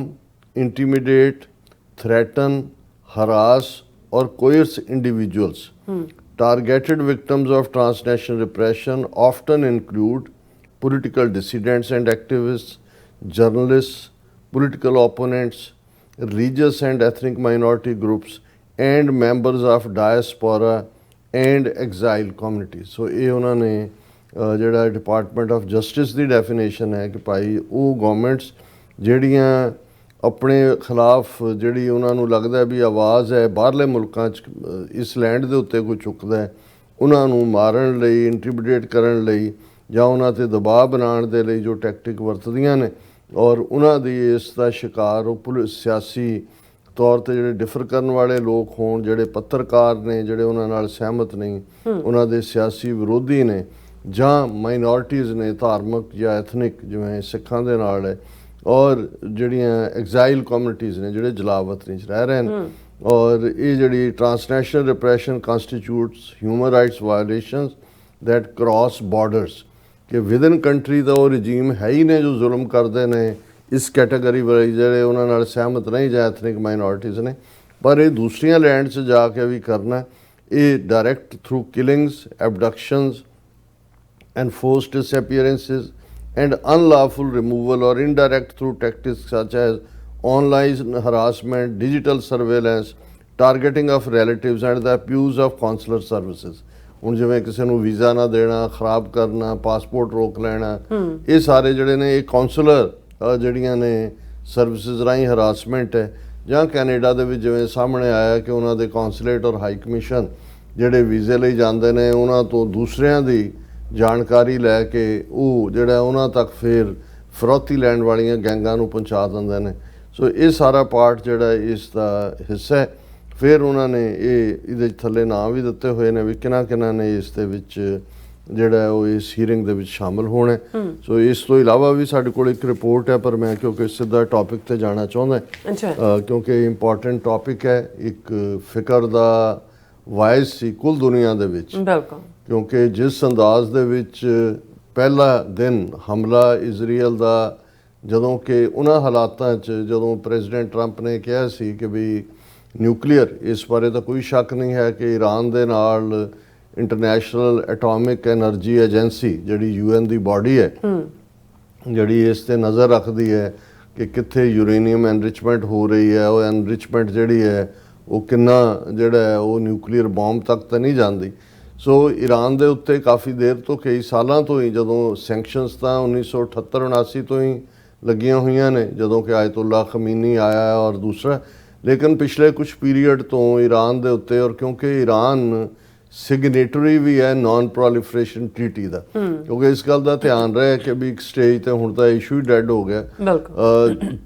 intimidate, threaten, harass or coerce individuals. Targeted victims of transnational repression often include political dissidents and activists, journalists, political opponents, religious and ethnic minority groups, and members of diaspora and exile communities. So ਇਹ ਉਹਨਾਂ ਨੇ ਜਿਹੜਾ department of justice the definition ਹੈ ਕਿ ਭਾਈ ਉਹ ਗਵਰਨਮੈਂਟਸ ਜਿਹੜੀਆਂ ਆਪਣੇ ਖਿਲਾਫ ਜਿਹੜੀ ਉਹਨਾਂ ਨੂੰ ਲੱਗਦਾ ਵੀ ਆਵਾਜ਼ ਹੈ ਬਾਹਰਲੇ ਮੁਲਕਾਂ 'ਚ ਇਸ ਲੈਂਡ ਦੇ ਉੱਤੇ ਕੋਈ ਚੁੱਕਦਾ ਉਹਨਾਂ ਨੂੰ ਮਾਰਨ ਲਈ, ਇੰਟੀਮੀਡੇਟ ਕਰਨ ਲਈ ਜਾਂ ਉਹਨਾਂ 'ਤੇ ਦਬਾਅ ਬਣਾਉਣ ਦੇ ਲਈ ਜੋ ਟੈਕਟਿਕ ਵਰਤਦੀਆਂ ਨੇ, ਔਰ ਉਹਨਾਂ ਦੀ ਇਸ ਦਾ ਸ਼ਿਕਾਰ ਉਹ ਸਿਆਸੀ ਤੌਰ 'ਤੇ ਜਿਹੜੇ ਡਿਫਰ ਕਰਨ ਵਾਲੇ ਲੋਕ ਹੋਣ, ਜਿਹੜੇ ਪੱਤਰਕਾਰ ਨੇ ਜਿਹੜੇ ਉਹਨਾਂ ਨਾਲ ਸਹਿਮਤ ਨਹੀਂ, ਉਹਨਾਂ ਦੇ ਸਿਆਸੀ ਵਿਰੋਧੀ ਨੇ, ਜਾਂ ਮਾਈਨੋਰਟੀਜ਼ ਨੇ ਧਾਰਮਿਕ ਜਾਂ ਐਥਨਿਕ, ਜਿਵੇਂ ਸਿੱਖਾਂ ਦੇ ਨਾਲ ਹੈ, ਔਰ ਜਿਹੜੀਆਂ ਐਗਜ਼ਾਈਲ ਕਮਿਊਨਿਟੀਜ਼ ਨੇ ਜਿਹੜੇ ਜਲਾਵਤਨੀ 'ਚ ਰਹਿ ਰਹੇ ਨੇ, ਔਰ ਇਹ ਜਿਹੜੀ transnational repression constitutes human rights violations that cross borders, ਕਿ ਵਿਦਨ ਕੰਟਰੀ ਦਾ ਉਹ ਰਜੀਮ ਹੈ ਹੀ ਨੇ ਜੋ ਜ਼ੁਲਮ ਕਰਦੇ ਨੇ ਇਸ ਕੈਟਾਗਰੀ ਵਾਲੇ ਜਿਹੜੇ ਉਹਨਾਂ ਨਾਲ ਸਹਿਮਤ ਨਹੀਂ ਜਾਂ ਐਥਨਿਕ ਮਾਈਨੋਰਟੀਜ਼ ਨੇ, ਪਰ ਇਹ ਦੂਸਰੀਆਂ ਲੈਂਡ 'ਚ ਜਾ ਕੇ ਵੀ ਕਰਨਾ। ਇਹ direct through killings, abductions and forced disappearances and unlawful removal, or indirect through tactics such as online harassment, digital surveillance, targeting of relatives and the abuse of consular services। ਹੁਣ ਜਿਵੇਂ ਕਿਸੇ ਨੂੰ ਵੀਜ਼ਾ ਨਾ ਦੇਣਾ, ਖਰਾਬ ਕਰਨਾ, ਪਾਸਪੋਰਟ ਰੋਕ ਲੈਣਾ, ਇਹ ਸਾਰੇ ਜਿਹੜੇ ਨੇ ਇਹ ਕਾਉਂਸਲਰ ਜਿਹੜੀਆਂ ਨੇ ਸਰਵਿਸਿਜ਼ ਰਾਹੀਂ ਹਰਾਸਮੈਂਟ ਹੈ। ਜਾਂ ਕੈਨੇਡਾ ਦੇ ਵਿੱਚ ਜਿਵੇਂ ਸਾਹਮਣੇ ਆਇਆ ਕਿ ਉਹਨਾਂ ਦੇ ਕੌਂਸੂਲੇਟ ਔਰ ਹਾਈ ਕਮਿਸ਼ਨ ਜਿਹੜੇ ਵੀਜ਼ੇ ਲਈ ਜਾਂਦੇ ਨੇ ਉਹਨਾਂ ਤੋਂ ਦੂਸਰਿਆਂ ਦੀ ਜਾਣਕਾਰੀ ਲੈ ਕੇ ਉਹ ਜਿਹੜਾ ਉਹਨਾਂ ਤੱਕ ਫਿਰ ਫਰੌਤੀ ਲੈਣ ਵਾਲੀਆਂ ਗੈਂਗਾਂ ਨੂੰ ਪਹੁੰਚਾ ਦਿੰਦੇ ਨੇ। ਸੋ ਇਹ ਸਾਰਾ ਪਾਰਟ ਜਿਹੜਾ ਇਸ ਦਾ ਹਿੱਸਾ ਹੈ। ਫਿਰ ਉਹਨਾਂ ਨੇ ਇਹਦੇ ਥੱਲੇ ਨਾਂ ਵੀ ਦਿੱਤੇ ਹੋਏ ਨੇ ਵੀ ਕਿਹਨਾਂ ਨੇ ਇਸ ਦੇ ਵਿੱਚ ਜਿਹੜਾ ਉਹ ਇਸ ਹੀਅਰਿੰਗ ਦੇ ਵਿੱਚ ਸ਼ਾਮਲ ਹੋਣਾ। ਸੋ ਇਸ ਤੋਂ ਇਲਾਵਾ ਵੀ ਸਾਡੇ ਕੋਲ ਇੱਕ ਰਿਪੋਰਟ ਹੈ, ਪਰ ਮੈਂ ਕਿਉਂਕਿ ਸਿੱਧਾ ਟੌਪਿਕ ਤੇ ਜਾਣਾ ਚਾਹੁੰਦਾ ਕਿਉਂਕਿ ਇੰਪੋਰਟੈਂਟ ਟੌਪਿਕ ਹੈ, ਇੱਕ ਫਿਕਰ ਦਾ ਵਾਇਸ ਸੀ ਕੁੱਲ ਦੁਨੀਆ ਦੇ ਵਿੱਚ। ਬਿਲਕੁਲ, ਕਿਉਂਕਿ ਜਿਸ ਅੰਦਾਜ਼ ਦੇ ਵਿੱਚ ਪਹਿਲਾ ਦਿਨ ਹਮਲਾ ਇਜ਼ਰਾਈਲ ਦਾ, ਜਦੋਂ ਕਿ ਉਹਨਾਂ ਹਾਲਾਤਾਂ 'ਚ ਜਦੋਂ ਪ੍ਰੈਜ਼ੀਡੈਂਟ ਟਰੰਪ ਨੇ ਕਿਹਾ ਸੀ ਕਿ ਵੀ ਨਿਊਕਲੀਅਰ, ਇਸ ਬਾਰੇ ਤਾਂ ਕੋਈ ਸ਼ੱਕ ਨਹੀਂ ਹੈ ਕਿ ਈਰਾਨ ਦੇ ਨਾਲ ਇੰਟਰਨੈਸ਼ਨਲ ਐਟੋਮਿਕ ਐਨਰਜੀ ਏਜੰਸੀ ਜਿਹੜੀ UN ਦੀ ਬਾਡੀ ਹੈ ਜਿਹੜੀ ਇਸ 'ਤੇ ਨਜ਼ਰ ਰੱਖਦੀ ਹੈ ਕਿ ਕਿੱਥੇ ਯੂਰੇਨੀਅਮ ਐਨਰਿਚਮੈਂਟ ਹੋ ਰਹੀ ਹੈ, ਉਹ ਐਨਰਿਚਮੈਂਟ ਜਿਹੜੀ ਹੈ ਉਹ ਕਿੰਨਾ ਜਿਹੜਾ ਹੈ ਉਹ ਨਿਊਕਲੀਅਰ ਬੰਬ ਤੱਕ ਤਾਂ ਨਹੀਂ ਜਾਂਦੀ। ਸੋ ਈਰਾਨ ਦੇ ਉੱਤੇ ਕਾਫੀ ਦੇਰ ਤੋਂ, ਕਈ ਸਾਲਾਂ ਤੋਂ ਹੀ, ਜਦੋਂ ਸੈਂਕਸ਼ਨਸ ਤਾਂ 1978-79 ਤੋਂ ਹੀ ਲੱਗੀਆਂ ਹੋਈਆਂ ਨੇ ਜਦੋਂ ਕਿ ਆਇਤੁੱਲਾ ਖਮੀਨੀ ਆਇਆ ਔਰ ਦੂਸਰਾ, ਲੇਕਿਨ ਪਿਛਲੇ ਕੁਝ ਪੀਰੀਅਡ ਤੋਂ ਈਰਾਨ ਦੇ ਉੱਤੇ, ਔਰ ਕਿਉਂਕਿ ਈਰਾਨ ਸਿਗਨੇਟਰੀ ਵੀ ਹੈ ਨਾਨ ਪ੍ਰੋਲੀਫਰੇਸ਼ਨ ਟ੍ਰੀਟੀ ਦਾ, ਕਿਉਂਕਿ ਇਸ ਗੱਲ ਦਾ ਧਿਆਨ ਰਹੇ ਕਿ ਵੀ ਇੱਕ ਸਟੇਜ ਤੇ ਹੁਣ ਤਾਂ ਇਸ਼ੂ ਹੀ ਡੈਡ ਹੋ ਗਿਆ।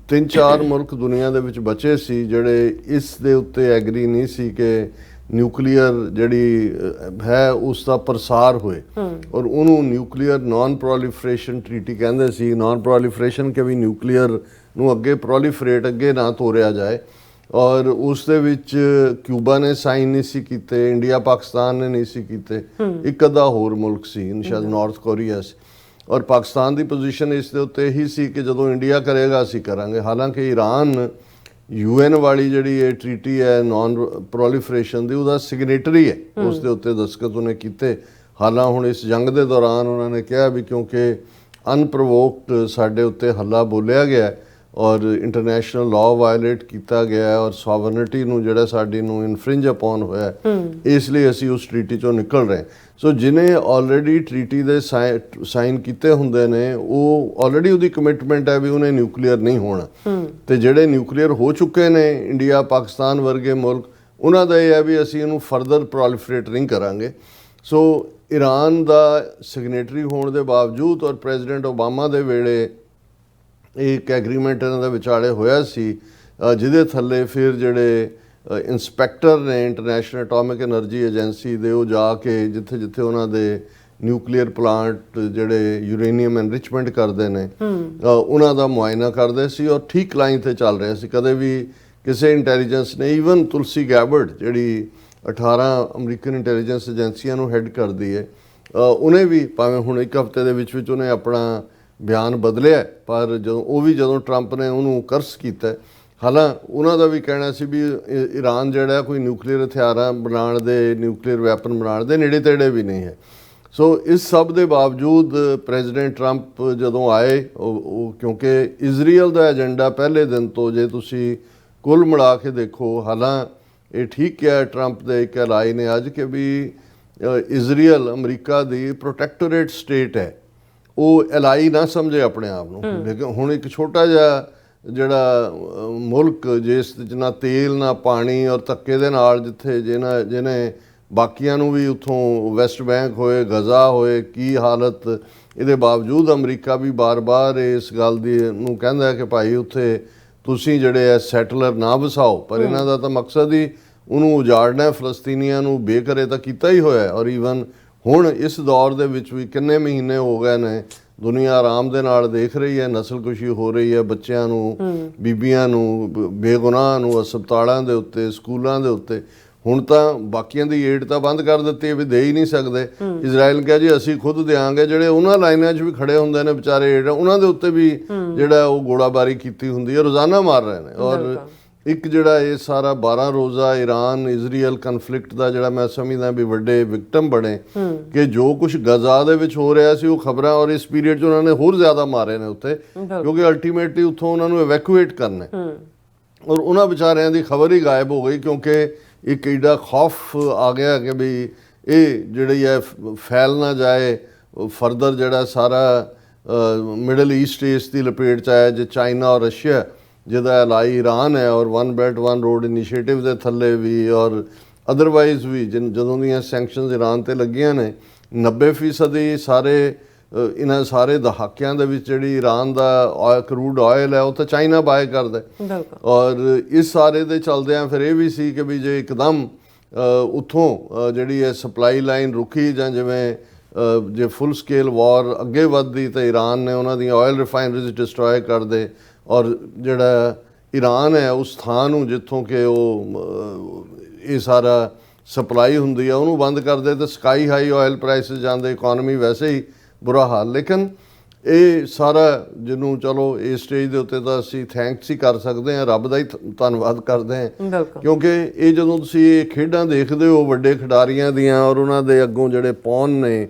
3-4 ਮੁਲਕ ਦੁਨੀਆ ਦੇ ਵਿੱਚ ਬਚੇ ਸੀ ਜਿਹੜੇ ਇਸ ਦੇ ਉੱਤੇ ਐਗਰੀ ਨਹੀਂ ਸੀ ਕਿ ਨਿਊਕਲੀਅਰ ਜਿਹੜੀ ਹੈ ਉਸ ਦਾ ਪ੍ਰਸਾਰ ਹੋਏ, ਔਰ ਉਹਨੂੰ ਨਿਊਕਲੀਅਰ ਨਾਨ ਪ੍ਰੋਲੀਫਰੇਸ਼ਨ ਟ੍ਰੀਟੀ ਕਹਿੰਦੇ ਸੀ। ਨਾਨ ਪ੍ਰੋਲੀਫਰੇਸ਼ਨ ਕਿ ਵੀ ਨਿਊਕਲੀਅਰ ਨੂੰ ਅੱਗੇ ਪ੍ਰੋਲੀਫਰੇਟ ਅੱਗੇ ਨਾ ਤੋਰਿਆ ਜਾਏ, ਔਰ ਉਸ ਦੇ ਵਿੱਚ ਕਿਊਬਾ ਨੇ ਸਾਈਨ ਨਹੀਂ ਸੀ ਕੀਤੇ, ਇੰਡੀਆ ਪਾਕਿਸਤਾਨ ਨੇ ਨਹੀਂ ਸੀ ਕੀਤੇ, ਇੱਕ ਅੱਧਾ ਹੋਰ ਮੁਲਕ ਸੀ, ਸ਼ਾਇਦ ਨਾਰਥ ਕੋਰੀਆ ਸੀ। ਔਰ ਪਾਕਿਸਤਾਨ ਦੀ ਪੋਜੀਸ਼ਨ ਇਸ ਦੇ ਉੱਤੇ ਇਹੀ ਸੀ ਕਿ ਜਦੋਂ ਇੰਡੀਆ ਕਰੇਗਾ ਅਸੀਂ ਕਰਾਂਗੇ। ਹਾਲਾਂਕਿ ਈਰਾਨ UN ਵਾਲੀ ਜਿਹੜੀ ਇਹ ਟ੍ਰੀਟੀ ਹੈ ਨਾਨ ਪ੍ਰੋਲੀਫਰੇਸ਼ਨ ਦੀ, ਉਹਦਾ ਸਿਗਨੇਟਰੀ ਹੈ, ਉਸ ਦੇ ਉੱਤੇ ਦਸਤਖਤ ਉਹਨੇ ਕੀਤੇ। ਹਾਲਾਂ ਹੁਣ ਇਸ ਜੰਗ ਦੇ ਦੌਰਾਨ ਉਹਨਾਂ ਨੇ ਕਿਹਾ ਵੀ ਕਿਉਂਕਿ ਅਨਪ੍ਰੋਵੋਕਡ ਸਾਡੇ ਉੱਤੇ ਹੱਲਾ ਬੋਲਿਆ ਗਿਆ ਔਰ ਇੰਟਰਨੈਸ਼ਨਲ ਲਾਅ ਵਾਇਲੇਟ ਕੀਤਾ ਗਿਆ ਔਰ ਸੋਵਰਨਿਟੀ ਨੂੰ ਜਿਹੜਾ ਸਾਡੀ ਨੂੰ ਇਨਫ੍ਰਿੰਜ ਅਪਨ ਹੋਇਆ, ਇਸ ਲਈ ਅਸੀਂ ਉਸ ਟ੍ਰੀਟੀ ਚੋਂ ਨਿਕਲ ਰਹੇ। ਸੋ ਜਿਹਨੇ ਆਲਰੇਡੀ ਟ੍ਰੀਟੀ ਦੇ ਸਾਈਨ ਕੀਤੇ ਹੁੰਦੇ ਨੇ ਉਹ ਆਲਰੇਡੀ ਉਹਦੀ ਕਮਿਟਮੈਂਟ ਹੈ ਵੀ ਉਹਨੇ ਨਿਊਕਲੀਅਰ ਨਹੀਂ ਹੋਣਾ, ਤੇ ਜਿਹੜੇ ਨਿਊਕਲੀਅਰ ਹੋ ਚੁੱਕੇ ਨੇ ਇੰਡੀਆ ਪਾਕਿਸਤਾਨ ਵਰਗੇ ਮੁਲਕ, ਉਹਨਾਂ ਦਾ ਇਹ ਹੈ ਵੀ ਅਸੀਂ ਇਹਨੂੰ ਫਰਦਰ ਪ੍ਰੋਲੀਫਰੇਟ ਨਹੀਂ ਕਰਾਂਗੇ। ਸੋ ਈਰਾਨ ਦਾ ਸਿਗਨੇਟਰੀ ਹੋਣ ਦੇ ਬਾਵਜੂਦ ਔਰ ਪ੍ਰੈਜ਼ੀਡੈਂਟ ਓਬਾਮਾ ਦੇ ਵੇਲੇ ਇੱਕ ਐਗਰੀਮੈਂਟ ਇਹਨਾਂ ਦੇ ਵਿਚਾਲੇ ਹੋਇਆ ਸੀ, ਜਿਹਦੇ ਥੱਲੇ ਫਿਰ ਜਿਹੜੇ ਇੰਸਪੈਕਟਰ ਨੇ ਇੰਟਰਨੈਸ਼ਨਲ ਐਟੋਮਿਕ ਐਨਰਜੀ ਏਜੰਸੀ ਦੇ, ਉਹ ਜਾ ਕੇ ਜਿੱਥੇ ਜਿੱਥੇ ਉਹਨਾਂ ਦੇ ਨਿਊਕਲੀਅਰ ਪਲਾਂਟ ਜਿਹੜੇ ਯੂਰੇਨੀਅਮ ਐਨਰਿਚਮੈਂਟ ਕਰਦੇ ਨੇ ਉਹਨਾਂ ਦਾ ਮੁਆਇਨਾ ਕਰਦੇ ਸੀ ਔਰ ਠੀਕ ਲਾਈਨ 'ਤੇ ਚੱਲ ਰਿਹਾ ਸੀ। ਕਦੇ ਵੀ ਕਿਸੇ ਇੰਟੈਲੀਜੈਂਸ ਨੇ, ਈਵਨ ਤੁਲਸੀ ਗੈਬਰਡ ਜਿਹੜੀ 18 ਅਮਰੀਕਨ ਇੰਟੈਲੀਜੈਂਸ ਏਜੰਸੀਆਂ ਨੂੰ ਹੈੱਡ ਕਰਦੀ ਹੈ, ਉਹਨੇ ਵੀ ਭਾਵੇਂ ਹੁਣ ਇੱਕ ਹਫ਼ਤੇ ਦੇ ਵਿੱਚ ਉਹਨੇ ਆਪਣਾ ਬਿਆਨ ਬਦਲਿਆ, ਪਰ ਜਦੋਂ ਟਰੰਪ ਨੇ ਉਹਨੂੰ ਕਰਸ ਕੀਤਾ, ਹਾਲਾਂ ਉਹਨਾਂ ਦਾ ਵੀ ਕਹਿਣਾ ਸੀ ਵੀ ਈਰਾਨ ਜਿਹੜਾ ਕੋਈ ਨਿਊਕਲੀਅਰ ਹਥਿਆਰਾਂ ਬਣਾਉਣ ਦੇ, ਨਿਊਕਲੀਅਰ ਵੈਪਨ ਬਣਾਉਣ ਦੇ ਨੇੜੇ ਤੇੜੇ ਵੀ ਨਹੀਂ ਹੈ। ਸੋ ਇਸ ਸਭ ਦੇ ਬਾਵਜੂਦ ਪ੍ਰੈਜ਼ੀਡੈਂਟ ਟਰੰਪ ਜਦੋਂ ਆਏ, ਉਹ ਕਿਉਂਕਿ ਇਜ਼ਰਾਈਲ ਦਾ ਏਜੰਡਾ ਪਹਿਲੇ ਦਿਨ ਤੋਂ, ਜੇ ਤੁਸੀਂ ਕੁੱਲ ਮਿਲਾ ਕੇ ਦੇਖੋ, ਹਾਲਾਂ ਇਹ ਠੀਕ ਕਿਹਾ ਟਰੰਪ ਦੇ ਇੱਕ ਐਲਾਈ ਨੇ ਅੱਜ ਕਿ ਵੀ ਇਜ਼ਰਾਈਲ ਅਮਰੀਕਾ ਦੀ ਪ੍ਰੋਟੈਕਟੋਰੇਟ ਸਟੇਟ ਹੈ, ਉਹ ਐਲਾਈ ਨਾ ਸਮਝੇ ਆਪਣੇ ਆਪ ਨੂੰ। ਲੇਕਿਨ ਹੁਣ ਇੱਕ ਛੋਟਾ ਜਿਹਾ ਜਿਹੜਾ ਮੁਲਕ ਜਿਸ 'ਚ ਨਾ ਤੇਲ ਨਾ ਪਾਣੀ ਔਰ ਧੱਕੇ ਦੇ ਨਾਲ, ਜਿੱਥੇ ਜਿਹਨੇ ਬਾਕੀਆਂ ਨੂੰ ਵੀ ਉੱਥੋਂ ਵੈਸਟ ਬੈਂਕ ਹੋਏ, ਗਜ਼ਾ ਹੋਏ, ਕੀ ਹਾਲਤ, ਇਹਦੇ ਬਾਵਜੂਦ ਅਮਰੀਕਾ ਵੀ ਬਾਰ-ਬਾਰ ਇਸ ਗੱਲ ਦੀ ਨੂੰ ਕਹਿੰਦਾ ਕਿ ਭਾਈ ਉੱਥੇ ਤੁਸੀਂ ਜਿਹੜੇ ਹੈ ਸੈਟਲਰ ਨਾ ਵਸਾਓ, ਪਰ ਇਹਨਾਂ ਦਾ ਤਾਂ ਮਕਸਦ ਹੀ ਉਹਨੂੰ ਉਜਾੜਨਾ, ਫਲਸਤੀਨੀਆਂ ਨੂੰ ਬੇਘਰੇ ਤਾਂ ਕੀਤਾ ਹੀ ਹੋਇਆ। ਔਰ ਈਵਨ ਹੁਣ ਇਸ ਦੌਰ ਦੇ ਵਿੱਚ ਵੀ ਕਿੰਨੇ ਮਹੀਨੇ ਹੋ ਗਏ ਨੇ, ਦੁਨੀਆ ਆਰਾਮ ਦੇ ਨਾਲ ਦੇਖ ਰਹੀ ਹੈ, ਨਸਲਕੁਸ਼ੀ ਹੋ ਰਹੀ ਹੈ, ਬੱਚਿਆਂ ਨੂੰ, ਬੀਬੀਆਂ ਨੂੰ, ਬੇਗੁਨਾਹ ਨੂੰ ਹਸਪਤਾਲਾਂ ਦੇ ਉੱਤੇ, ਸਕੂਲਾਂ ਦੇ ਉੱਤੇ। ਹੁਣ ਤਾਂ ਬਾਕੀਆਂ ਦੀ ਏਡ ਤਾਂ ਬੰਦ ਕਰ ਦਿੱਤੀ ਵੀ ਦੇ ਹੀ ਨਹੀਂ ਸਕਦੇ। ਇਜ਼ਰਾਈਲ ਕਿਹਾ ਜੀ ਅਸੀਂ ਖੁਦ ਦਿਆਂਗੇ। ਜਿਹੜੇ ਉਹਨਾਂ ਲਾਈਨਾਂ 'ਚ ਵੀ ਖੜੇ ਹੁੰਦੇ ਨੇ ਵਿਚਾਰੇ ਏਡ, ਉਹਨਾਂ ਦੇ ਉੱਤੇ ਵੀ ਜਿਹੜਾ ਉਹ ਗੋਲਾਬਾਰੀ ਕੀਤੀ ਹੁੰਦੀ ਹੈ, ਰੋਜ਼ਾਨਾ ਮਾਰ ਰਹੇ ਨੇ। ਔਰ ਇੱਕ ਜਿਹੜਾ ਇਹ ਸਾਰਾ 12 ਰੋਜ਼ਾ ਈਰਾਨ ਇਜ਼ਰਾਈਲ ਕਨਫਲਿਕਟ ਦਾ ਜਿਹੜਾ ਮੈਂ ਸਮਝਦਾ ਵੀ ਵੱਡੇ ਵਿਕਟਮ ਬਣੇ, ਕਿ ਜੋ ਕੁਝ ਗਜ਼ਾ ਦੇ ਵਿੱਚ ਹੋ ਰਿਹਾ ਸੀ ਉਹ ਖਬਰਾਂ, ਔਰ ਇਸ ਪੀਰੀਅਡ 'ਚ ਉਹਨਾਂ ਨੇ ਹੋਰ ਜ਼ਿਆਦਾ ਮਾਰੇ ਨੇ ਉੱਤੇ, ਕਿਉਂਕਿ ਅਲਟੀਮੇਟਲੀ ਉੱਥੋਂ ਉਹਨਾਂ ਨੂੰ ਇਵੈਕੂਏਟ ਕਰਨਾ, ਔਰ ਉਹਨਾਂ ਵਿਚਾਰਿਆਂ ਦੀ ਖਬਰ ਹੀ ਗਾਇਬ ਹੋ ਗਈ, ਕਿਉਂਕਿ ਇੱਕ ਏਡਾ ਖੌਫ ਆ ਗਿਆ ਕਿ ਵੀ ਇਹ ਜਿਹੜੀ ਹੈ ਫੈਲ ਨਾ ਜਾਏ ਫਰਦਰ। ਜਿਹੜਾ ਸਾਰਾ ਮਿਡਲ ਈਸਟ ਇਸ ਦੀ ਲਪੇਟ 'ਚ ਆਇਆ, ਜੇ ਚਾਈਨਾ ਔਰ ਰਸ਼ੀਆ ਜਿਹਦਾ ਐਲਾਈ ਈਰਾਨ ਹੈ, ਔਰ one belt one road initiative ਦੇ ਥੱਲੇ ਵੀ, ਔਰ ਅਦਰਵਾਈਜ਼ ਵੀ ਜਦੋਂ ਦੀਆਂ ਸੈਂਕਸ਼ਨਸ ਈਰਾਨ 'ਤੇ ਲੱਗੀਆਂ ਨੇ, 90% ਹੀ ਸਾਰੇ ਇਹਨਾਂ ਸਾਰੇ ਦਹਾਕਿਆਂ ਦੇ ਵਿੱਚ ਜਿਹੜੀ ਈਰਾਨ ਦਾ ਕਰੂਡ ਆਇਲ ਹੈ ਉਹ ਤਾਂ ਚਾਈਨਾ ਬਾਏ ਕਰਦਾ। ਔਰ ਇਸ ਸਾਰੇ ਦੇ ਚਲਦਿਆਂ ਫਿਰ ਇਹ ਵੀ ਸੀ ਕਿ ਵੀ ਜੇ ਇੱਕਦਮ ਉੱਥੋਂ ਜਿਹੜੀ ਹੈ ਸਪਲਾਈ ਲਾਈਨ ਰੁਕੀ, ਜਾਂ ਜਿਵੇਂ ਜੇ ਫੁੱਲ ਸਕੇਲ ਵਾਰ ਅੱਗੇ ਵੱਧਦੀ ਤਾਂ ਈਰਾਨ ਨੇ ਉਹਨਾਂ ਦੀਆਂ ਆਇਲ ਰਿਫਾਈਨਰੀਜ਼ ਡਿਸਟਰੋਏ ਕਰ ਦੇ, ਔਰ ਜਿਹੜਾ ਈਰਾਨ ਹੈ ਉਸ ਥਾਂ ਨੂੰ ਜਿੱਥੋਂ ਕਿ ਉਹ ਇਹ ਸਾਰਾ ਸਪਲਾਈ ਹੁੰਦੀ ਆ ਉਹਨੂੰ ਬੰਦ ਕਰ ਦੇ, ਤਾਂ ਸਕਾਈ ਹਾਈ ਆਇਲ ਪ੍ਰਾਈਸਿਸ ਜਾਂਦੇ, ਇਕੋਨਮੀ ਵੈਸੇ ਹੀ ਬੁਰਾ ਹਾਲ। ਲੇਕਿਨ ਇਹ ਸਾਰਾ ਜਿਹਨੂੰ ਚਲੋ ਇਸ ਸਟੇਜ ਦੇ ਉੱਤੇ ਤਾਂ ਅਸੀਂ ਥੈਂਕਸ ਹੀ ਕਰ ਸਕਦੇ ਹਾਂ, ਰੱਬ ਦਾ ਹੀ ਧੰਨਵਾਦ ਕਰਦੇ ਹਾਂ, ਕਿਉਂਕਿ ਇਹ ਜਦੋਂ ਤੁਸੀਂ ਇਹ ਖੇਡਾਂ ਦੇਖਦੇ ਹੋ ਵੱਡੇ ਖਿਡਾਰੀਆਂ ਦੀਆਂ, ਔਰ ਉਹਨਾਂ ਦੇ ਅੱਗੋਂ ਜਿਹੜੇ ਪੌਨ ਨੇ,